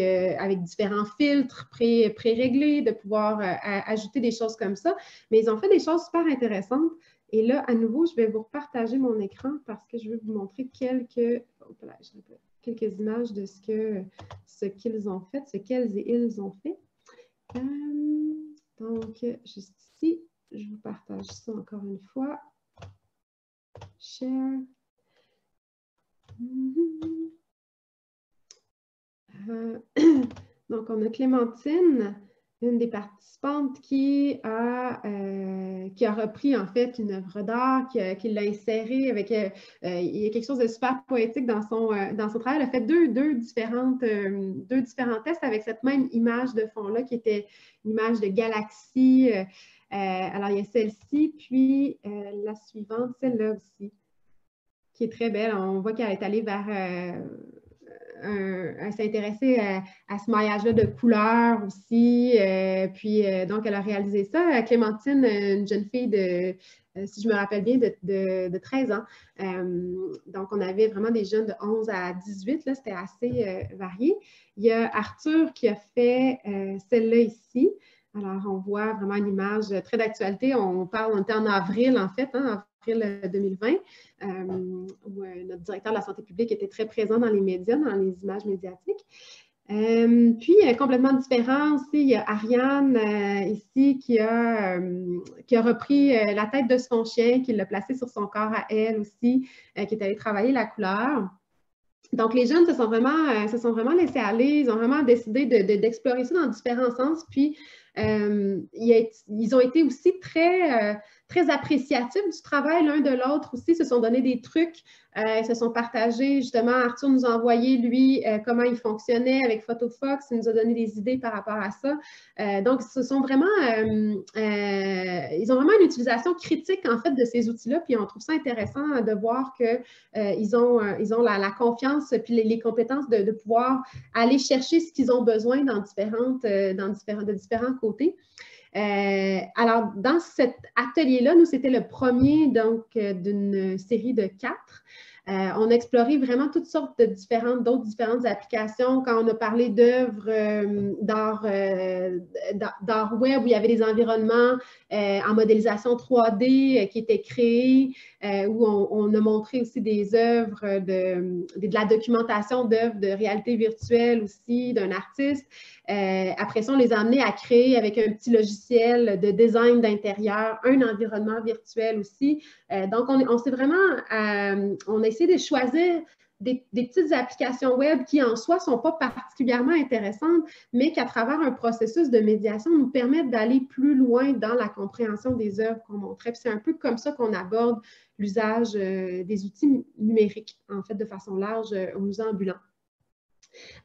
différents filtres pré-réglés, de pouvoir ajouter des choses comme ça. Mais ils ont fait des choses super intéressantes. Et là, à nouveau, je vais vous repartager mon écran parce que je vais vous montrer quelques images de ce qu'ils ont fait, ce qu'elles et ils ont fait. Donc, juste ici, je vous partage ça encore une fois. Share. Donc, on a Clémentine, une des participantes qui a repris en fait une œuvre d'art, qui l'a insérée avec... il y a quelque chose de super poétique dans son travail. Elle a fait deux différents tests avec cette même image de fond-là qui était une image de galaxie. Alors, il y a celle-ci, puis la suivante, celle-là aussi, qui est très belle. On voit qu'elle est allée vers... elle s'est intéressée à ce maillage-là de couleurs aussi. Donc, elle a réalisé ça. Clémentine, une jeune fille de, si je me rappelle bien, de 13 ans. Donc, on avait vraiment des jeunes de 11 à 18. C'était assez varié. Il y a Arthur qui a fait celle-là ici. Alors, on voit vraiment une image très d'actualité. On était en avril, en fait, hein, avril 2020, où notre directeur de la santé publique était très présent dans les médias, dans les images médiatiques. Puis, complètement différent aussi, il y a Ariane ici qui a repris la tête de son chien, qui l'a placé sur son corps à elle aussi, qui est allée travailler la couleur. Donc, les jeunes se sont vraiment laissés aller, ils ont vraiment décidé d'explorer ça dans différents sens. Puis, ils ont été aussi très très appréciatifs du travail l'un de l'autre aussi, se sont donné des trucs, se sont partagés. Justement, Arthur nous a envoyé, lui, comment il fonctionnait avec PhotoFox. Il nous a donné des idées par rapport à ça. Donc, ils ont vraiment une utilisation critique, en fait, de ces outils-là. Puis, on trouve ça intéressant de voir qu'ils ont la confiance puis les compétences de pouvoir aller chercher ce qu'ils ont besoin dans différents côtés. Alors, dans cet atelier-là, nous, c'était le premier d'une série de 4. On a exploré vraiment toutes sortes d'autres différentes applications. Quand on a parlé d'œuvres d'art web, où il y avait des environnements en modélisation 3D qui étaient créés, où on a montré aussi des œuvres, de la documentation d'œuvres de réalité virtuelle aussi, d'un artiste. Après ça, on les a amenés à créer avec un petit logiciel de design d'intérieur, un environnement virtuel aussi. Donc, on s'est vraiment, on a essayé de choisir des petites applications web qui, en soi, ne sont pas particulièrement intéressantes, mais qui, à travers un processus de médiation, nous permettent d'aller plus loin dans la compréhension des œuvres qu'on montrait. C'est un peu comme ça qu'on aborde l'usage des outils numériques, en fait, de façon large au musée ambulant.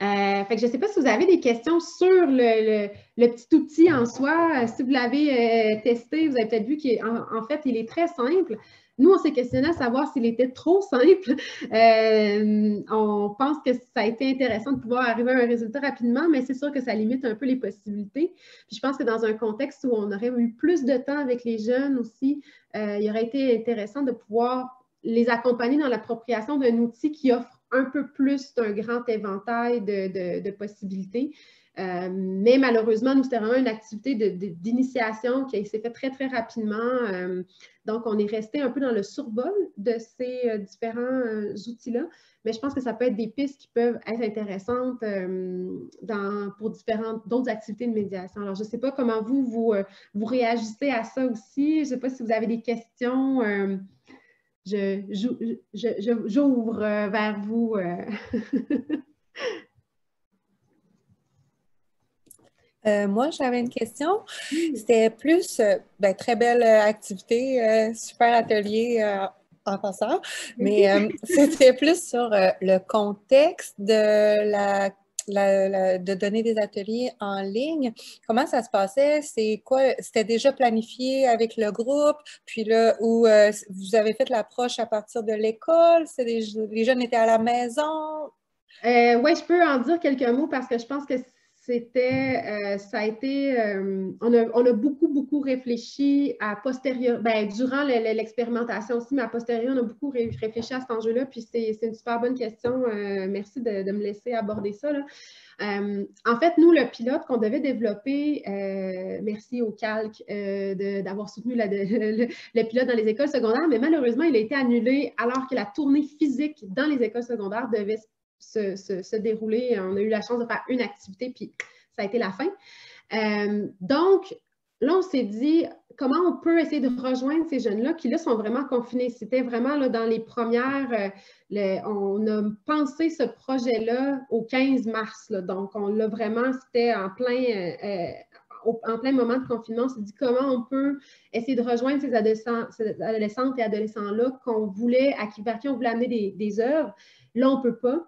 Fait que je ne sais pas si vous avez des questions sur le petit outil en soi. Si vous l'avez testé, vous avez peut-être vu qu'en fait, il est très simple. Nous, on s'est questionné à savoir s'il était trop simple. On pense que ça a été intéressant de pouvoir arriver à un résultat rapidement, mais c'est sûr que ça limite un peu les possibilités. Puis je pense que dans un contexte où on aurait eu plus de temps avec les jeunes aussi, il aurait été intéressant de pouvoir les accompagner dans l'appropriation d'un outil qui offre un peu plus d'un grand éventail de possibilités. Mais malheureusement, nous, c'était vraiment une activité d'initiation qui s'est faite très, très rapidement. Donc, on est resté un peu dans le survol de ces différents outils-là. Mais je pense que ça peut être des pistes qui peuvent être intéressantes pour d'autres activités de médiation. Alors, je ne sais pas comment vous réagissez à ça aussi. Je ne sais pas si vous avez des questions. J'ouvre vers vous. Moi, j'avais une question. C'était plus, très belle activité, super atelier en passant, mais c'était plus sur le contexte de de donner des ateliers en ligne. Comment ça se passait? C'est quoi? C'était déjà planifié avec le groupe, puis là, où vous avez fait l'approche à partir de l'école? Les jeunes étaient à la maison? Oui, je peux en dire quelques mots parce que je pense que ça a été, on a beaucoup réfléchi à posteriori, durant l'expérimentation aussi, mais à posteriori, on a beaucoup réfléchi à cet enjeu-là, puis c'est une super bonne question. Merci de me laisser aborder ça, là. En fait, nous, le pilote qu'on devait développer, merci au Calque d'avoir soutenu le pilote dans les écoles secondaires, mais malheureusement, il a été annulé alors que la tournée physique dans les écoles secondaires devait se dérouler. On a eu la chance de faire une activité, puis ça a été la fin. Donc, là, on s'est dit, comment on peut essayer de rejoindre ces jeunes-là qui, là, sont vraiment confinés. C'était vraiment là, dans les premières... on a pensé ce projet-là au 15 mars. Là, donc, on l'a vraiment, c'était en plein moment de confinement. On s'est dit comment on peut essayer de rejoindre ces adolescentes et adolescents-là vers qui on voulait amener des œuvres. Là, on ne peut pas.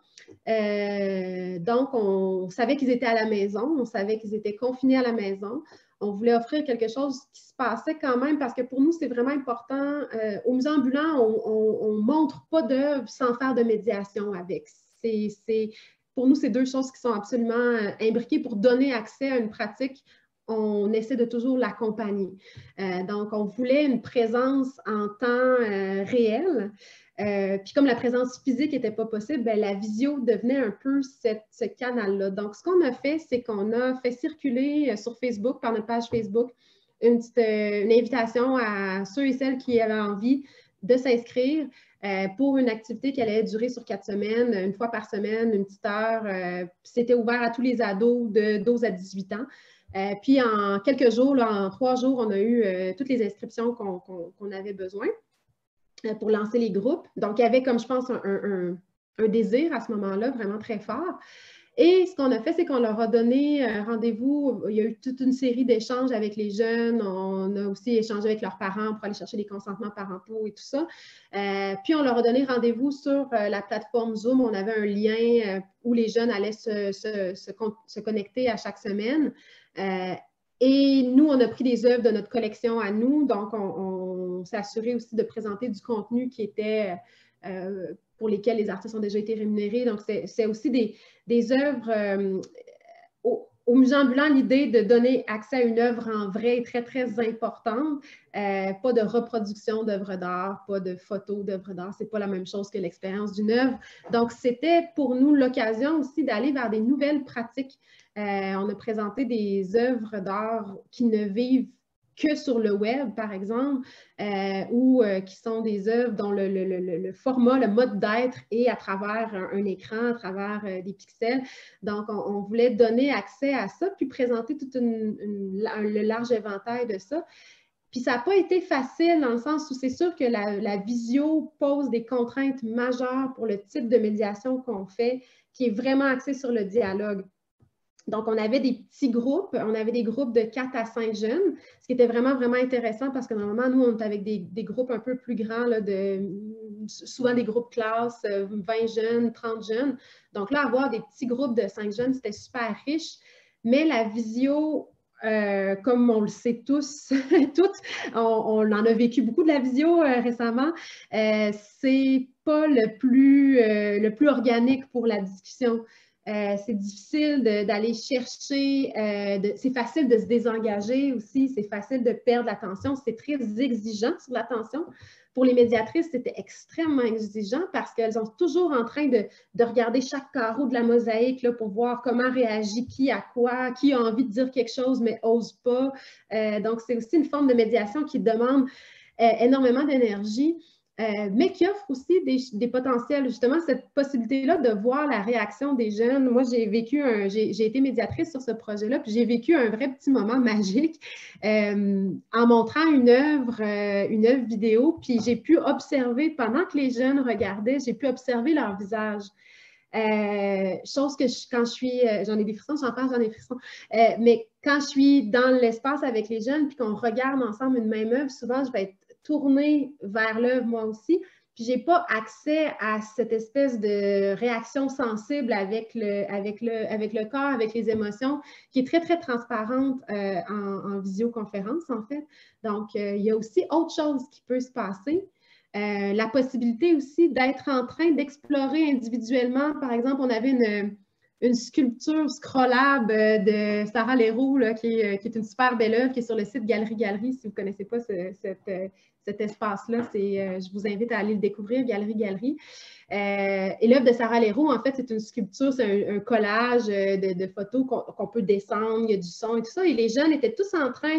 Donc, on savait qu'ils étaient à la maison, on savait qu'ils étaient confinés à la maison. On voulait offrir quelque chose qui se passait quand même parce que pour nous, c'est vraiment important. Au musée ambulant, on ne montre pas d'œuvres sans faire de médiation avec. Pour nous, c'est deux choses qui sont absolument imbriquées pour donner accès à une pratique. On essaie de toujours l'accompagner. Donc, on voulait une présence en temps réel. Puis comme la présence physique n'était pas possible, la visio devenait un peu ce canal-là. Donc, ce qu'on a fait, c'est qu'on a fait circuler sur Facebook, par notre page Facebook, une invitation à ceux et celles qui avaient envie de s'inscrire pour une activité qui allait durer sur 4 semaines, une fois par semaine, une petite heure. C'était ouvert à tous les ados de 12 à 18 ans. Puis en quelques jours, là, en 3 jours, on a eu toutes les inscriptions qu'on avait besoin pour lancer les groupes. Donc, il y avait, comme je pense, un désir à ce moment-là vraiment très fort. Et ce qu'on a fait, c'est qu'on leur a donné rendez-vous. Il y a eu toute une série d'échanges avec les jeunes. On a aussi échangé avec leurs parents pour aller chercher des consentements parentaux et tout ça. Puis, on leur a donné rendez-vous sur la plateforme Zoom. On avait un lien où les jeunes allaient se connecter à chaque semaine. Et nous, on a pris des œuvres de notre collection à nous. Donc, on s'est assuré aussi de présenter du contenu qui était pour lesquels les artistes ont déjà été rémunérés. Donc, c'est aussi des œuvres. Au musée ambulant, l'idée de donner accès à une œuvre en vrai est très, très importante. Pas de reproduction d'œuvres d'art, pas de photos d'œuvres d'art. Ce n'est pas la même chose que l'expérience d'une œuvre. Donc, c'était pour nous l'occasion aussi d'aller vers des nouvelles pratiques. On a présenté des œuvres d'art qui ne vivent que sur le web, par exemple, ou qui sont des œuvres dont le format, le mode d'être est à travers un écran, à travers des pixels. Donc, on voulait donner accès à ça, puis présenter tout le large éventail de ça. Puis ça n'a pas été facile dans le sens où c'est sûr que la visio pose des contraintes majeures pour le type de médiation qu'on fait, qui est vraiment axé sur le dialogue. Donc, on avait des petits groupes, on avait des groupes de 4 à 5 jeunes, ce qui était vraiment, vraiment intéressant parce que normalement, nous, on est avec des groupes un peu plus grands, là, souvent des groupes classe, 20 jeunes, 30 jeunes. Donc là, avoir des petits groupes de 5 jeunes, c'était super riche, mais la visio, comme on le sait tous, toutes, on en a vécu beaucoup de la visio récemment, c'est pas le plus organique pour la discussion. C'est difficile d'aller chercher, c'est facile de se désengager aussi, c'est facile de perdre l'attention, c'est très exigeant sur l'attention. Pour les médiatrices, c'était extrêmement exigeant parce qu'elles sont toujours en train de regarder chaque carreau de la mosaïque là, pour voir comment réagit qui à quoi, qui a envie de dire quelque chose mais n'ose pas. Donc, c'est aussi une forme de médiation qui demande énormément d'énergie. Mais qui offre aussi des potentiels, justement, cette possibilité-là de voir la réaction des jeunes. Moi, j'ai été médiatrice sur ce projet-là, puis j'ai vécu un vrai petit moment magique en montrant une œuvre vidéo, puis j'ai pu observer, pendant que les jeunes regardaient, j'ai pu observer leur visage. Chose que quand je suis, j'en ai des frissons, j'en parle, j'en ai des frissons, mais quand je suis dans l'espace avec les jeunes, puis qu'on regarde ensemble une même œuvre, souvent, je vais être tournée vers l'œuvre moi aussi, puis je n'ai pas accès à cette espèce de réaction sensible avec le corps, avec les émotions, qui est très, très transparente en visioconférence, en fait. Donc, il y a aussi autre chose qui peut se passer. La possibilité aussi d'être en train d'explorer individuellement. Par exemple, on avait une sculpture scrollable de Sarah Leroux, là, qui est une super belle œuvre, qui est sur le site Galerie Galerie. Si vous ne connaissez pas cet espace-là, je vous invite à aller le découvrir, Galerie Galerie. Et l'œuvre de Sarah Leroux, en fait, c'est une sculpture, c'est un collage de photos qu'on peut descendre, il y a du son et tout ça. Et les jeunes étaient tous en train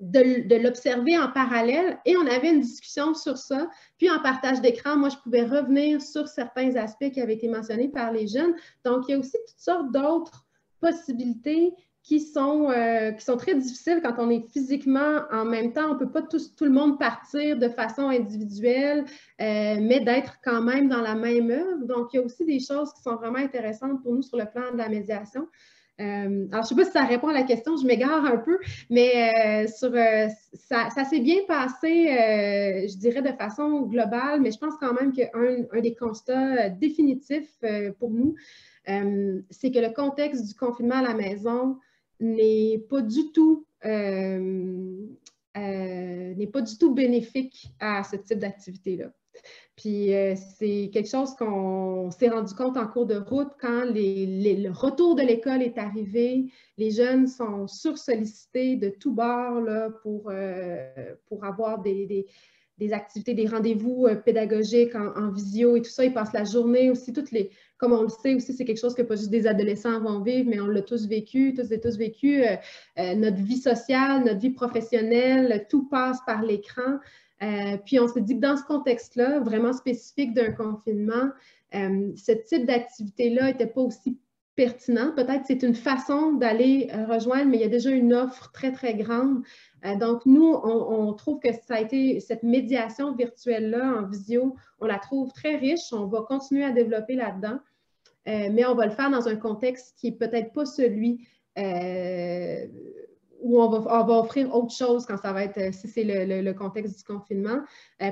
de l'observer en parallèle et on avait une discussion sur ça. Puis en partage d'écran, moi, je pouvais revenir sur certains aspects qui avaient été mentionnés par les jeunes. Donc, il y a aussi toutes sortes d'autres possibilités qui sont très difficiles quand on est physiquement en même temps. On ne peut pas tout le monde partir de façon individuelle, mais d'être quand même dans la même œuvre. Donc, il y a aussi des choses qui sont vraiment intéressantes pour nous sur le plan de la médiation. Alors, je ne sais pas si ça répond à la question, je m'égare un peu, mais ça s'est bien passé, je dirais, de façon globale, mais je pense quand même qu'un des constats définitifs pour nous, c'est que le contexte du confinement à la maison n'est pas du tout bénéfique à ce type d'activité-là. Puis c'est quelque chose qu'on s'est rendu compte en cours de route quand le retour de l'école est arrivé. Les jeunes sont sursollicités de tous bords là, pour avoir des activités, des rendez-vous pédagogiques en visio et tout ça. Ils passent la journée aussi, comme on le sait aussi, c'est quelque chose que pas juste des adolescents vont vivre, mais on l'a tous vécu, notre vie sociale, notre vie professionnelle, tout passe par l'écran. Puis on s'est dit que dans ce contexte-là, vraiment spécifique d'un confinement, ce type d'activité-là n'était pas aussi pertinent. Peut-être que c'est une façon d'aller rejoindre, mais il y a déjà une offre très, très grande. Donc, nous, on trouve que ça a été cette médiation virtuelle-là en visio, on la trouve très riche. On va continuer à développer là-dedans. mais on va le faire dans un contexte qui n'est peut-être pas celui où on va offrir autre chose quand ça va être, si c'est le contexte du confinement.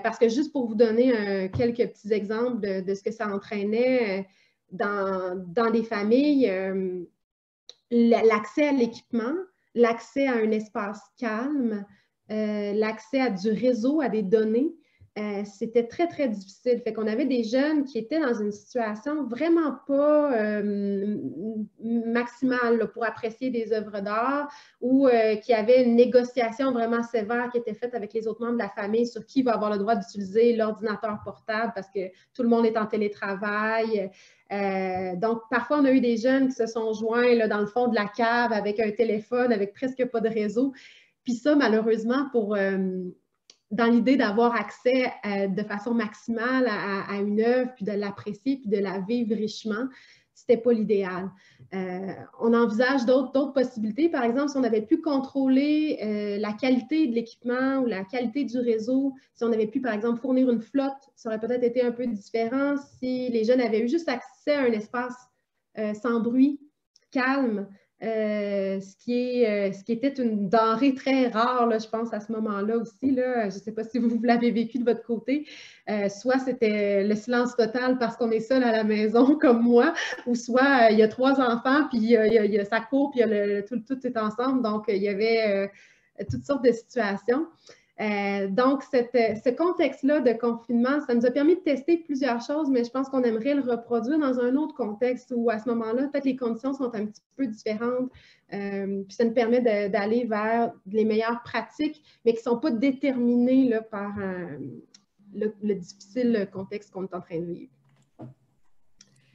Parce que juste pour vous donner quelques petits exemples de ce que ça entraînait dans les familles, l'accès à l'équipement, l'accès à un espace calme, l'accès à du réseau, à des données, c'était très, très difficile. Fait qu'on avait des jeunes qui étaient dans une situation vraiment pas maximale là, pour apprécier des œuvres d'art ou qui avaient une négociation vraiment sévère qui était faite avec les autres membres de la famille sur qui va avoir le droit d'utiliser l'ordinateur portable parce que tout le monde est en télétravail. Donc, parfois, on a eu des jeunes qui se sont joints là, dans le fond de la cave avec un téléphone, avec presque pas de réseau. Puis ça, malheureusement, dans l'idée d'avoir accès de façon maximale à une œuvre, puis de l'apprécier, puis de la vivre richement, c'était pas l'idéal. On envisage d'autres possibilités. Par exemple, si on avait pu contrôler la qualité de l'équipement ou la qualité du réseau, si on avait pu, par exemple, fournir une flotte, ça aurait peut-être été un peu différent si les jeunes avaient eu juste accès à un espace sans bruit, calme, ce qui était une denrée très rare, là, je pense, à ce moment-là aussi. Là. Je ne sais pas si vous l'avez vécu de votre côté. Soit c'était le silence total parce qu'on est seul à la maison, comme moi, ou soit il y a 3 enfants, puis ça court, puis tout est ensemble. Donc, il y avait toutes sortes de situations. Donc, ce contexte-là de confinement, ça nous a permis de tester plusieurs choses, mais je pense qu'on aimerait le reproduire dans un autre contexte où, à ce moment-là, peut-être les conditions sont un petit peu différentes. Puis ça nous permet d'aller vers les meilleures pratiques, mais qui ne sont pas déterminées là, par le difficile contexte qu'on est en train de vivre.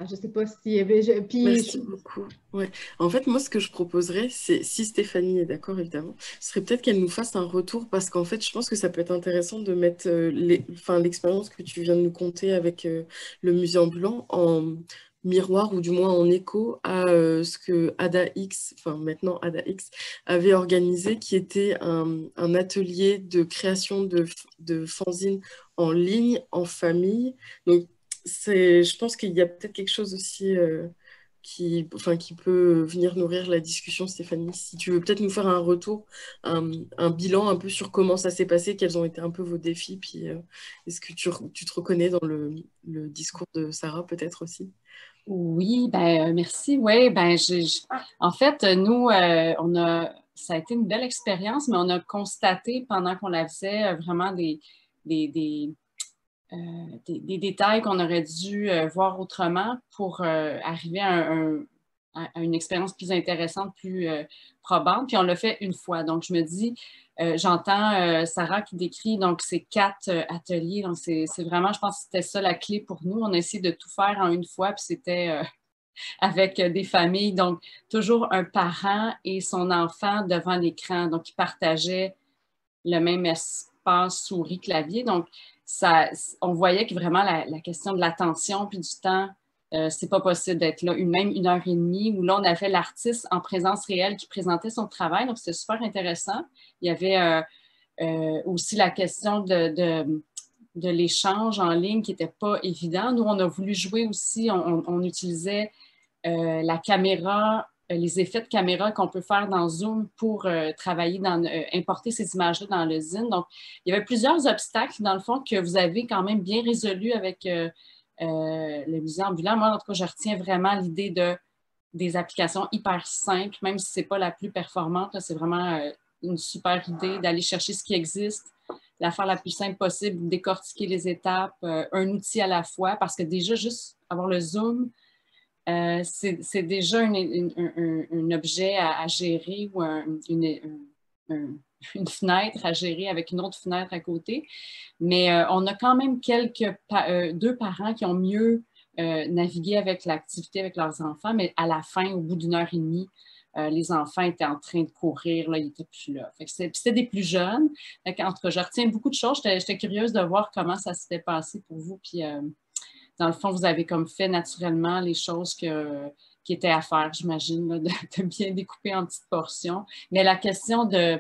Je ne sais pas si... Merci beaucoup. Ouais. En fait, moi, ce que je proposerais, c'est, si Stéphanie est d'accord, évidemment, ce serait peut-être qu'elle nous fasse un retour, parce qu'en fait, je pense que ça peut être intéressant de mettre l'expérience que tu viens de nous conter avec le musée ambulant en miroir, ou du moins en écho à ce que AdaX, enfin maintenant AdaX, avait organisé, qui était un atelier de création de fanzines en ligne, en famille. Donc, je pense qu'il y a peut-être quelque chose aussi qui peut venir nourrir la discussion, Stéphanie. Si tu veux peut-être nous faire un retour, un bilan un peu sur comment ça s'est passé, quels ont été un peu vos défis, puis est-ce que tu te reconnais dans le discours de Sarah peut-être aussi? Oui, merci. Oui, en fait, nous, ça a été une belle expérience, mais on a constaté pendant qu'on la faisait vraiment des détails qu'on aurait dû voir autrement pour arriver à une expérience plus intéressante, plus probante. Puis on l'a fait une fois. Donc, je me dis, j'entends Sarah qui décrit donc ces 4 ateliers. Donc, c'est vraiment, je pense que c'était ça la clé pour nous. On a essayé de tout faire en une fois, puis c'était avec des familles. Donc, toujours un parent et son enfant devant l'écran. Donc, ils partageaient le même espace souris-clavier. Donc, on voyait que vraiment la question de l'attention puis du temps, c'est pas possible d'être là, même 1h30, où là, on avait l'artiste en présence réelle qui présentait son travail. Donc, c'était super intéressant. Il y avait aussi la question de l'échange en ligne qui n'était pas évident. Nous, on a voulu jouer aussi, on utilisait la caméra, les effets de caméra qu'on peut faire dans Zoom pour travailler, importer ces images-là dans le Zine. Donc, il y avait plusieurs obstacles, dans le fond, que vous avez quand même bien résolus avec le musée ambulant. Moi, en tout cas, je retiens vraiment l'idée des applications hyper simples, même si ce n'est pas la plus performante. C'est vraiment une super idée d'aller chercher ce qui existe, la faire la plus simple possible, décortiquer les étapes, un outil à la fois, parce que déjà, juste avoir le Zoom, c'est déjà un objet à gérer ou une fenêtre à gérer avec une autre fenêtre à côté. Mais on a quand même 2 parents qui ont mieux navigué avec l'activité avec leurs enfants, mais à la fin, au bout d'1h30, les enfants étaient en train de courir, là, ils n'étaient plus là. C'était des plus jeunes. En tout cas, je retiens beaucoup de choses. J'étais curieuse de voir comment ça s'était passé pour vous. Puis, dans le fond, vous avez comme fait naturellement les choses qui étaient à faire, j'imagine, de bien découper en petites portions. Mais la question de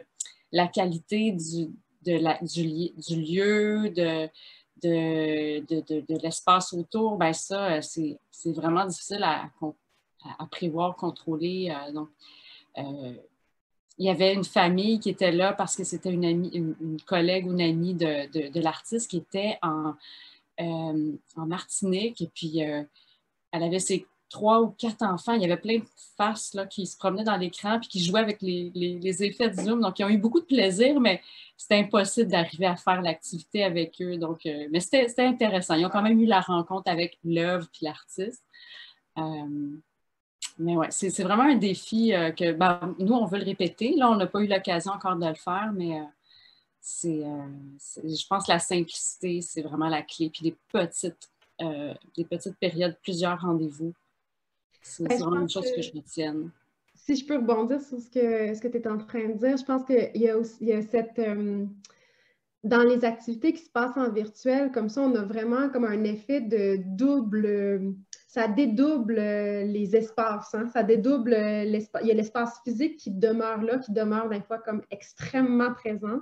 la qualité du lieu, de l'espace autour, ben ça, c'est vraiment difficile à prévoir, contrôler. Donc, il y avait une famille qui était là parce que c'était une amie, une collègue ou une amie de l'artiste qui était en Martinique. Et puis, elle avait ses 3 ou 4 enfants. Il y avait plein de faces là, qui se promenaient dans l'écran puis qui jouaient avec les effets de Zoom. Donc, ils ont eu beaucoup de plaisir, mais c'était impossible d'arriver à faire l'activité avec eux. Donc, mais c'était intéressant. Ils ont quand même eu la rencontre avec l'œuvre puis l'artiste. Mais ouais, c'est vraiment un défi que ben, nous, on veut le répéter. Là, on n'a pas eu l'occasion encore de le faire, mais je pense que la simplicité, c'est vraiment la clé. Puis des petites périodes, plusieurs rendez-vous. C'est vraiment une chose que je retienne. Si je peux rebondir sur ce que tu es en train de dire, je pense qu'il y a cette... dans les activités qui se passent en virtuel, comme ça, on a vraiment comme un effet de double... ça dédouble les espaces. Hein? Ça dédouble l'espace. Il y a l'espace physique qui demeure là, qui demeure des fois comme extrêmement présent.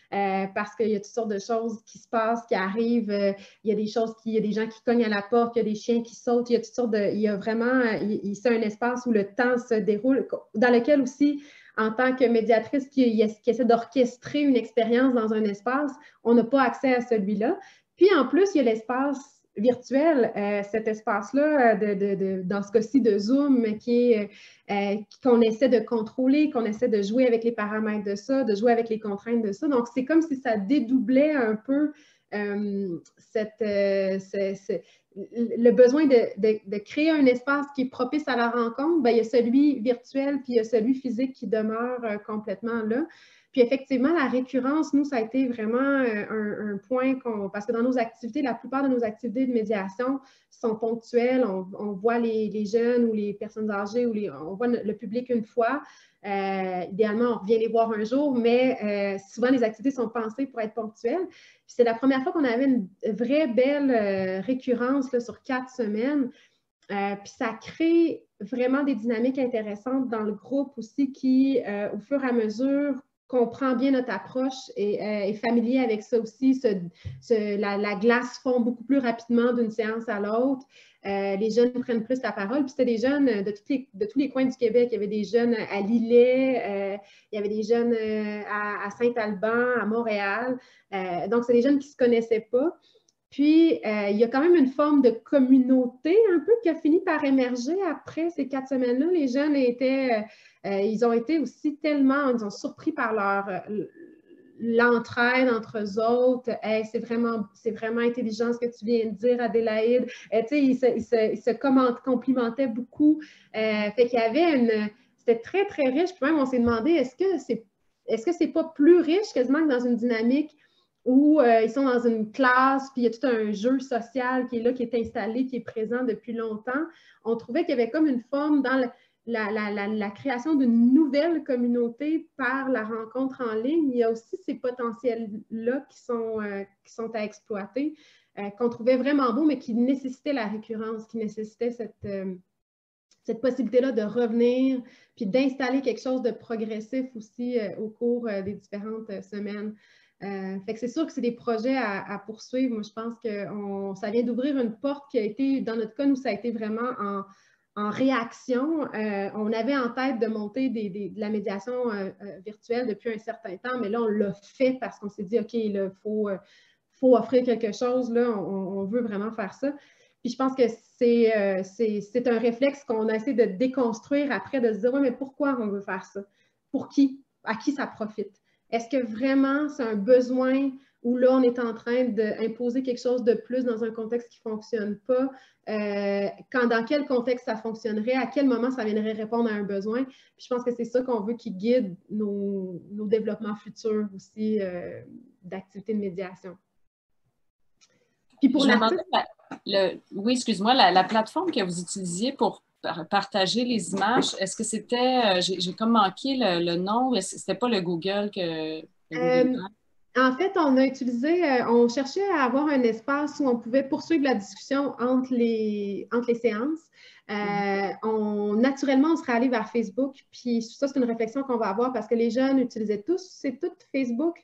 Parce qu'il y a toutes sortes de choses qui se passent, qui arrivent. Il y a des choses il y a des gens qui cognent à la porte, il y a des chiens qui sautent, il y a toutes sortes de... Il y a vraiment... c'est un espace où le temps se déroule, dans lequel aussi, en tant que médiatrice qui essaie d'orchestrer une expérience dans un espace, on n'a pas accès à celui-là. Puis en plus, il y a l'espace virtuel, cet espace-là, dans ce cas-ci de Zoom, qu'on essaie de contrôler, qu'on essaie de jouer avec les paramètres de ça, de jouer avec les contraintes de ça. Donc, c'est comme si ça dédoublait un peu le besoin de créer un espace qui est propice à la rencontre. Bien, il y a celui virtuel, puis il y a celui physique qui demeure complètement là. Puis effectivement, la récurrence, nous, ça a été vraiment un point parce que dans nos activités, la plupart de nos activités de médiation sont ponctuelles. On voit les jeunes ou les personnes âgées, on voit le public une fois. Idéalement, on revient les voir un jour, mais souvent, les activités sont pensées pour être ponctuelles. Puis c'est la première fois qu'on avait une vraie belle récurrence là, sur 4 semaines. Puis ça crée vraiment des dynamiques intéressantes dans le groupe aussi qui, au fur et à mesure, comprend bien notre approche et est familier avec ça aussi. La glace fond beaucoup plus rapidement d'une séance à l'autre. Les jeunes prennent plus la parole. Puis c'était des jeunes de tous les coins du Québec. Il y avait des jeunes à Lillet, il y avait des jeunes à Saint-Alban, à Montréal. Donc, c'est des jeunes qui ne se connaissaient pas. Puis, il y a quand même une forme de communauté un peu qui a fini par émerger après ces 4 semaines-là. Les jeunes ils ont été aussi tellement, ils ont surpris par l'entraide entre eux autres. Hey, c'est vraiment intelligent ce que tu viens de dire, Adélaïde. Ils se complimentaient beaucoup. Fait qu'il y avait c'était très, très riche. Puis même, on s'est demandé, est-ce que c'est pas plus riche quasiment que dans une dynamique où ils sont dans une classe, puis il y a tout un jeu social qui est là, qui est installé, qui est présent depuis longtemps. On trouvait qu'il y avait comme une forme dans la création d'une nouvelle communauté par la rencontre en ligne. Il y a aussi ces potentiels-là qui sont à exploiter, qu'on trouvait vraiment beaux, mais qui nécessitaient la récurrence, qui nécessitaient cette possibilité-là de revenir, puis d'installer quelque chose de progressif aussi au cours des différentes semaines. Fait que c'est sûr que c'est des projets à poursuivre. Moi, je pense que ça vient d'ouvrir une porte qui a été, dans notre cas, nous, ça a été vraiment en réaction. On avait en tête de monter de la médiation virtuelle depuis un certain temps, mais là, on l'a fait parce qu'on s'est dit, OK, il faut offrir quelque chose. Là, on veut vraiment faire ça. Puis je pense que c'est un réflexe qu'on a essayé de déconstruire après, de se dire, oui, mais pourquoi on veut faire ça? Pour qui? À qui ça profite? Est-ce que vraiment c'est un besoin où là, on est en train d'imposer quelque chose de plus dans un contexte qui ne fonctionne pas? Dans quel contexte ça fonctionnerait? À quel moment ça viendrait répondre à un besoin? Puis je pense que c'est ça qu'on veut qui guide nos développements futurs aussi d'activités de médiation. Puis pour oui, excuse-moi, la plateforme que vous utilisiez pour partager les images, est-ce que c'était, j'ai comme manqué le nom, c'était pas le Google que... En fait, on cherchait à avoir un espace où on pouvait poursuivre la discussion entre les séances. Naturellement, on serait allé vers Facebook, puis ça, c'est une réflexion qu'on va avoir parce que les jeunes utilisaient c'est tout Facebook.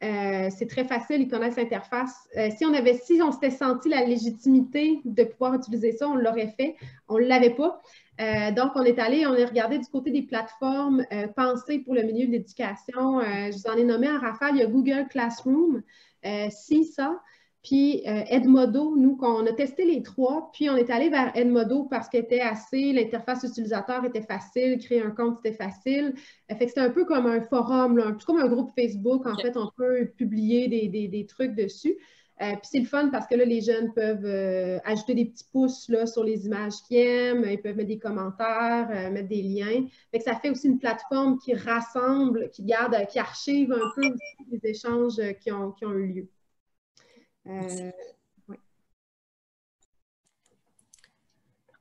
C'est très facile, ils connaissent l'interface. Si on s'était senti la légitimité de pouvoir utiliser ça, on l'aurait fait. On ne l'avait pas. Donc, on a regardé du côté des plateformes pensées pour le milieu de l'éducation. Je vous en ai nommé en rafale, il y a Google Classroom, CISA, puis Edmodo. Nous, on a testé les trois, puis on est allé vers Edmodo parce l'interface utilisateur était facile, créer un compte, c'était facile. Fait que c'était un peu comme un forum, là, un peu comme un groupe Facebook. En fait, on peut publier des trucs dessus. Puis c'est le fun parce que là, les jeunes peuvent ajouter des petits pouces là, sur les images qu'ils aiment, ils peuvent mettre des commentaires, mettre des liens. Fait que ça fait aussi une plateforme qui rassemble, qui archive un peu aussi les échanges qui ont eu lieu. Ouais.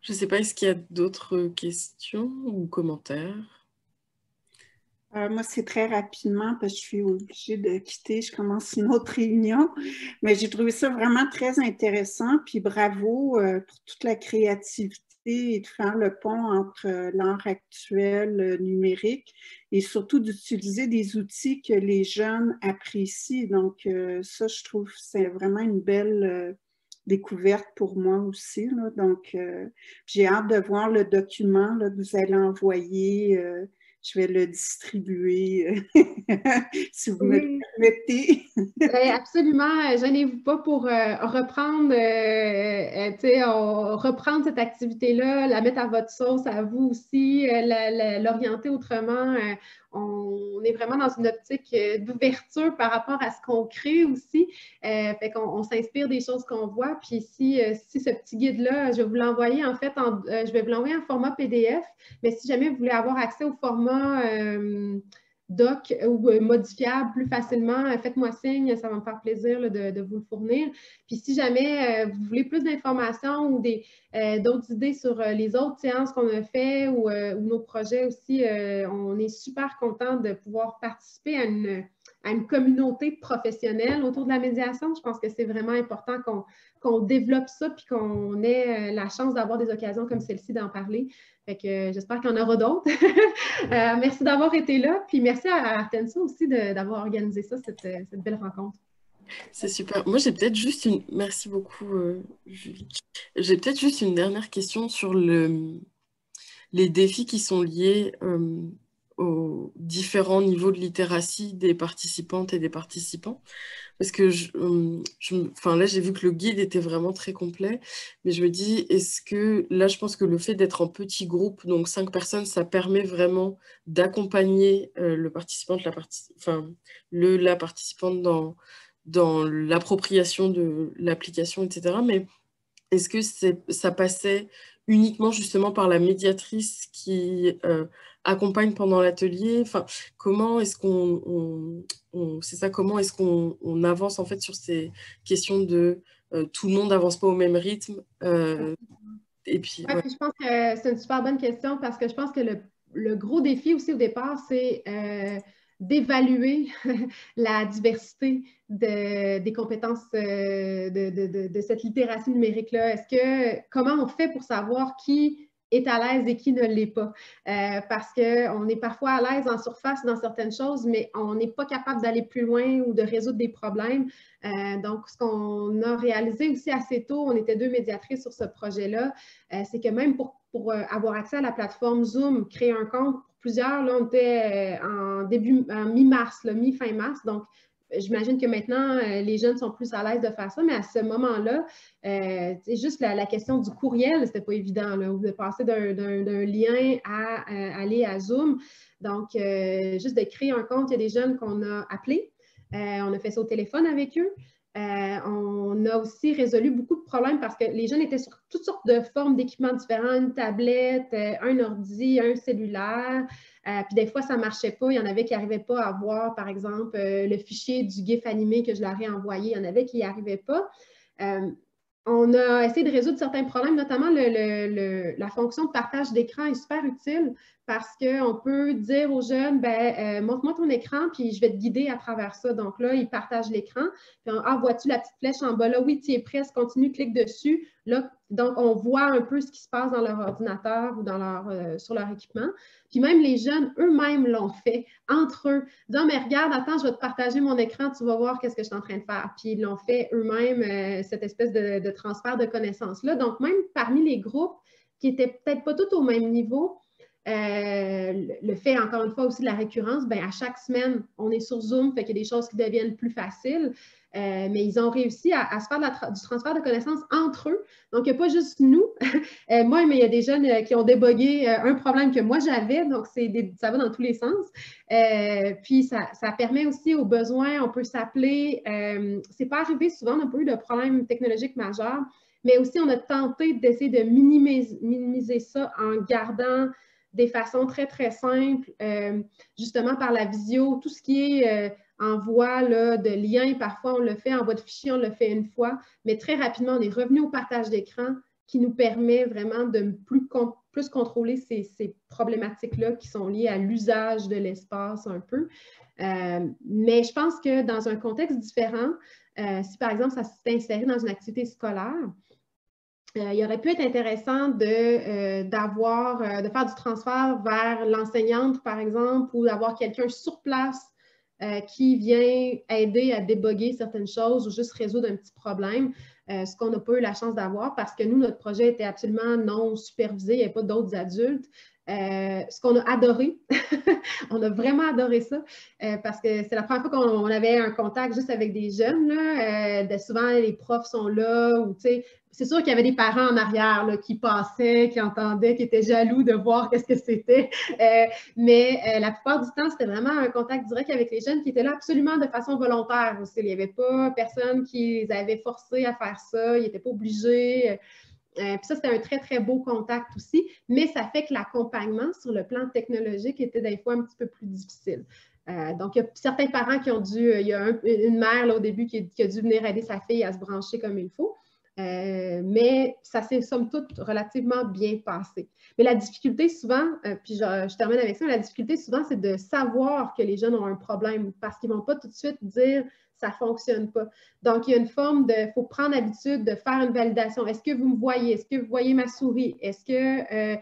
Je ne sais pas, est-ce qu'il y a d'autres questions ou commentaires? Moi, c'est très rapidement parce que je suis obligée de quitter. Je commence une autre réunion. Mais j'ai trouvé ça vraiment très intéressant. Puis bravo pour toute la créativité et de faire le pont entre l'art actuel numérique et surtout d'utiliser des outils que les jeunes apprécient. Donc, ça, je trouve que c'est vraiment une belle découverte pour moi aussi. Là. Donc, j'ai hâte de voir le document là, que vous allez envoyer. Je vais le distribuer, si vous me le permettez. Absolument, gênez-vous pas pour reprendre cette activité-là, la mettre à votre sauce, à vous aussi, l'orienter autrement. On est vraiment dans une optique d'ouverture par rapport à ce qu'on crée aussi. Fait qu'on s'inspire des choses qu'on voit. Puis si ce petit guide-là, je vais vous l'envoyer en fait, je vais vous l'envoyer en format PDF. Mais si jamais vous voulez avoir accès au format doc ou modifiable plus facilement, faites-moi signe, ça va me faire plaisir là, de vous le fournir. Puis si jamais vous voulez plus d'informations ou d'autres idées sur les autres séances qu'on a fait ou nos projets aussi, on est super content de pouvoir participer à une communauté professionnelle autour de la médiation. Je pense que c'est vraiment important qu'on développe ça puis qu'on ait la chance d'avoir des occasions comme celle-ci d'en parler. Fait que j'espère qu'il y en aura d'autres. Merci d'avoir été là. Puis merci à Artenso aussi d'avoir organisé ça, cette belle rencontre. C'est super. Moi, j'ai peut-être juste une... Merci beaucoup, Julie. J'ai peut-être juste une dernière question sur les défis qui sont liés aux différents niveaux de littératie des participantes et des participants. Parce que là, j'ai vu que le guide était vraiment très complet, mais je me dis, est-ce que là, je pense que le fait d'être en petit groupe, donc 5 personnes, ça permet vraiment d'accompagner le participant, la participante dans l'appropriation de l'application, etc. Mais est-ce que ça passait uniquement justement par la médiatrice qui accompagne pendant l'atelier? Enfin, comment est-ce comment est-ce qu'on avance en fait sur ces questions de tout le monde n'avance pas au même rythme et puis, ouais. Puis je pense que c'est une super bonne question parce que je pense que le gros défi aussi au départ, c'est d'évaluer la diversité des compétences de cette littératie numérique-là. Comment on fait pour savoir qui est à l'aise et qui ne l'est pas? Parce qu'on est parfois à l'aise en surface dans certaines choses, mais on n'est pas capable d'aller plus loin ou de résoudre des problèmes. Donc, ce qu'on a réalisé aussi assez tôt, on était 2 médiatrices sur ce projet-là, c'est que même pour avoir accès à la plateforme Zoom, créer un compte, pour plusieurs, là, on était en mi-mars, mi-fin mars, donc j'imagine que maintenant, les jeunes sont plus à l'aise de faire ça, mais à ce moment-là, c'est juste la question du courriel, c'était pas évident, là, de passer d'un lien à aller à Zoom. Donc, juste de créer un compte, il y a des jeunes qu'on a appelés, on a fait ça au téléphone avec eux. On a aussi résolu beaucoup de problèmes parce que les jeunes étaient sur toutes sortes de formes d'équipements différents, une tablette, un ordi, un cellulaire. Puis des fois, ça ne marchait pas. Il y en avait qui n'arrivaient pas à voir, par exemple, le fichier du GIF animé que je leur ai envoyé. Il y en avait qui n'y arrivaient pas. On a essayé de résoudre certains problèmes, notamment la fonction de partage d'écran est super utile parce qu'on peut dire aux jeunes, montre-moi ton écran, puis je vais te guider à travers ça. Donc là, ils partagent l'écran. Puis, vois-tu la petite flèche en bas là? Oui, tu es presque, continue, clique dessus. Là, donc, on voit un peu ce qui se passe dans leur ordinateur ou sur leur équipement. Puis même les jeunes eux-mêmes l'ont fait entre eux, disant, mais regarde, attends, je vais te partager mon écran, tu vas voir qu'est-ce que je suis en train de faire. Puis ils l'ont fait eux-mêmes, cette espèce de transfert de connaissances-là. Donc, même parmi les groupes qui n'étaient peut-être pas tous au même niveau, le fait, encore une fois, aussi de la récurrence, bien, à chaque semaine, on est sur Zoom, fait qu'il y a des choses qui deviennent plus faciles. Mais ils ont réussi à se faire du transfert de connaissances entre eux. Donc, il n'y a pas juste nous. Moi, mais il y a des jeunes qui ont débogué un problème que moi j'avais. Donc, ça va dans tous les sens. Puis, ça permet aussi aux besoins. On peut s'appeler. C'est pas arrivé souvent, on n'a pas eu de problème technologique majeur. Mais aussi, on a tenté d'essayer de minimiser ça en gardant des façons très, très simples, justement par la visio, tout ce qui est envoi là, de liens, parfois on le fait, envoi de fichiers, on le fait une fois, mais très rapidement, on est revenu au partage d'écran qui nous permet vraiment de plus contrôler ces problématiques-là qui sont liées à l'usage de l'espace un peu. Mais je pense que dans un contexte différent, si par exemple ça s'est inséré dans une activité scolaire, il aurait pu être intéressant de faire du transfert vers l'enseignante, par exemple, ou d'avoir quelqu'un sur place qui vient aider à déboguer certaines choses ou juste résoudre un petit problème, ce qu'on n'a pas eu la chance d'avoir parce que nous, notre projet était absolument non supervisé, il n'y avait pas d'autres adultes. Ce qu'on a adoré, on a vraiment adoré ça parce que c'est la première fois qu'on avait un contact juste avec des jeunes. Là, souvent, les profs sont là ou tu sais, c'est sûr qu'il y avait des parents en arrière là, qui passaient, qui entendaient, qui étaient jaloux de voir qu'est-ce que c'était. Mais la plupart du temps, c'était vraiment un contact direct avec les jeunes qui étaient là absolument de façon volontaire aussi. Il n'y avait pas personne qui les avait forcés à faire ça, ils n'étaient pas obligés. Puis ça, c'était un très, très beau contact aussi, mais ça fait que l'accompagnement sur le plan technologique était des fois un petit peu plus difficile. Donc, il y a certains parents qui ont dû, il y a une mère là, au début qui a dû venir aider sa fille à se brancher comme il faut. Mais ça s'est somme toute relativement bien passé. Mais la difficulté souvent, puis je termine avec ça, la difficulté souvent, c'est de savoir que les jeunes ont un problème parce qu'ils ne vont pas tout de suite dire ça ne fonctionne pas. Donc, il y a une forme il faut prendre l'habitude de faire une validation. Est-ce que vous me voyez? Est-ce que vous voyez ma souris? Est-ce que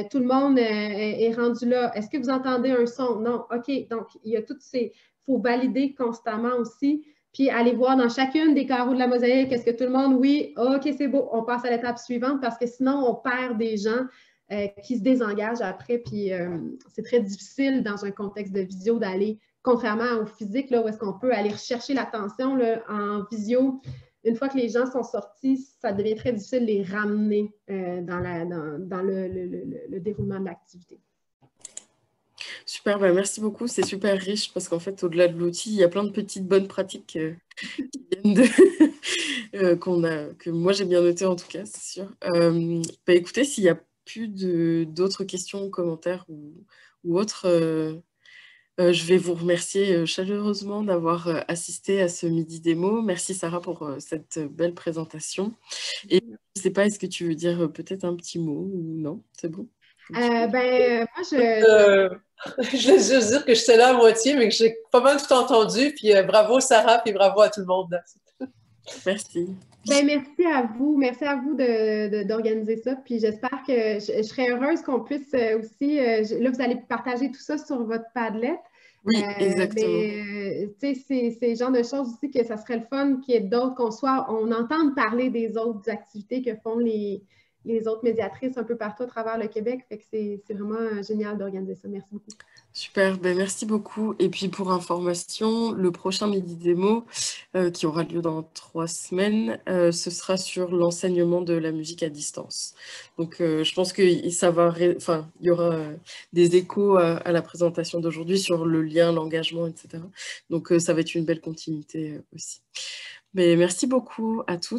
tout le monde est rendu là? Est-ce que vous entendez un son? Non, OK. Donc, il y a toutes ces... Il faut valider constamment aussi. Puis aller voir dans chacune des carreaux de la mosaïque, est-ce que tout le monde, oui, OK, c'est beau, on passe à l'étape suivante parce que sinon, on perd des gens qui se désengagent après. Puis c'est très difficile dans un contexte de visio d'aller, contrairement au physique, là, où est-ce qu'on peut aller rechercher l'attention en visio. Une fois que les gens sont sortis, ça devient très difficile de les ramener dans le déroulement de l'activité. Super, bah merci beaucoup, c'est super riche parce qu'en fait, au-delà de l'outil, il y a plein de petites bonnes pratiques qui viennent que moi j'ai bien noté en tout cas, c'est sûr. Bah écoutez, s'il n'y a plus d'autres questions, commentaires ou autres, je vais vous remercier chaleureusement d'avoir assisté à ce Midi Démo. Merci Sarah pour cette belle présentation. Et je ne sais pas, est-ce que tu veux dire peut-être un petit mot ou non? C'est bon? Moi, je voulais juste dire que j'étais là à moitié, mais que j'ai pas mal tout entendu. Puis bravo Sarah, puis bravo à tout le monde. Merci. Merci à vous. Merci à vous d'organiser ça. Puis j'espère que je serais heureuse qu'on puisse aussi... là, vous allez partager tout ça sur votre Padlet. Oui, exactement. Mais c'est le genre de choses aussi que ça serait le fun qu'il y ait d'autres, on entende parler des autres activités que font les autres médiatrices un peu partout à travers le Québec. Fait que c'est vraiment génial d'organiser ça. Merci beaucoup. Super, ben merci beaucoup. Et puis pour information, le prochain Midi Démo qui aura lieu dans 3 semaines, ce sera sur l'enseignement de la musique à distance. Donc je pense que ça va, il y aura des échos à la présentation d'aujourd'hui sur le lien, l'engagement, etc. Donc ça va être une belle continuité aussi. Mais merci beaucoup à toutes.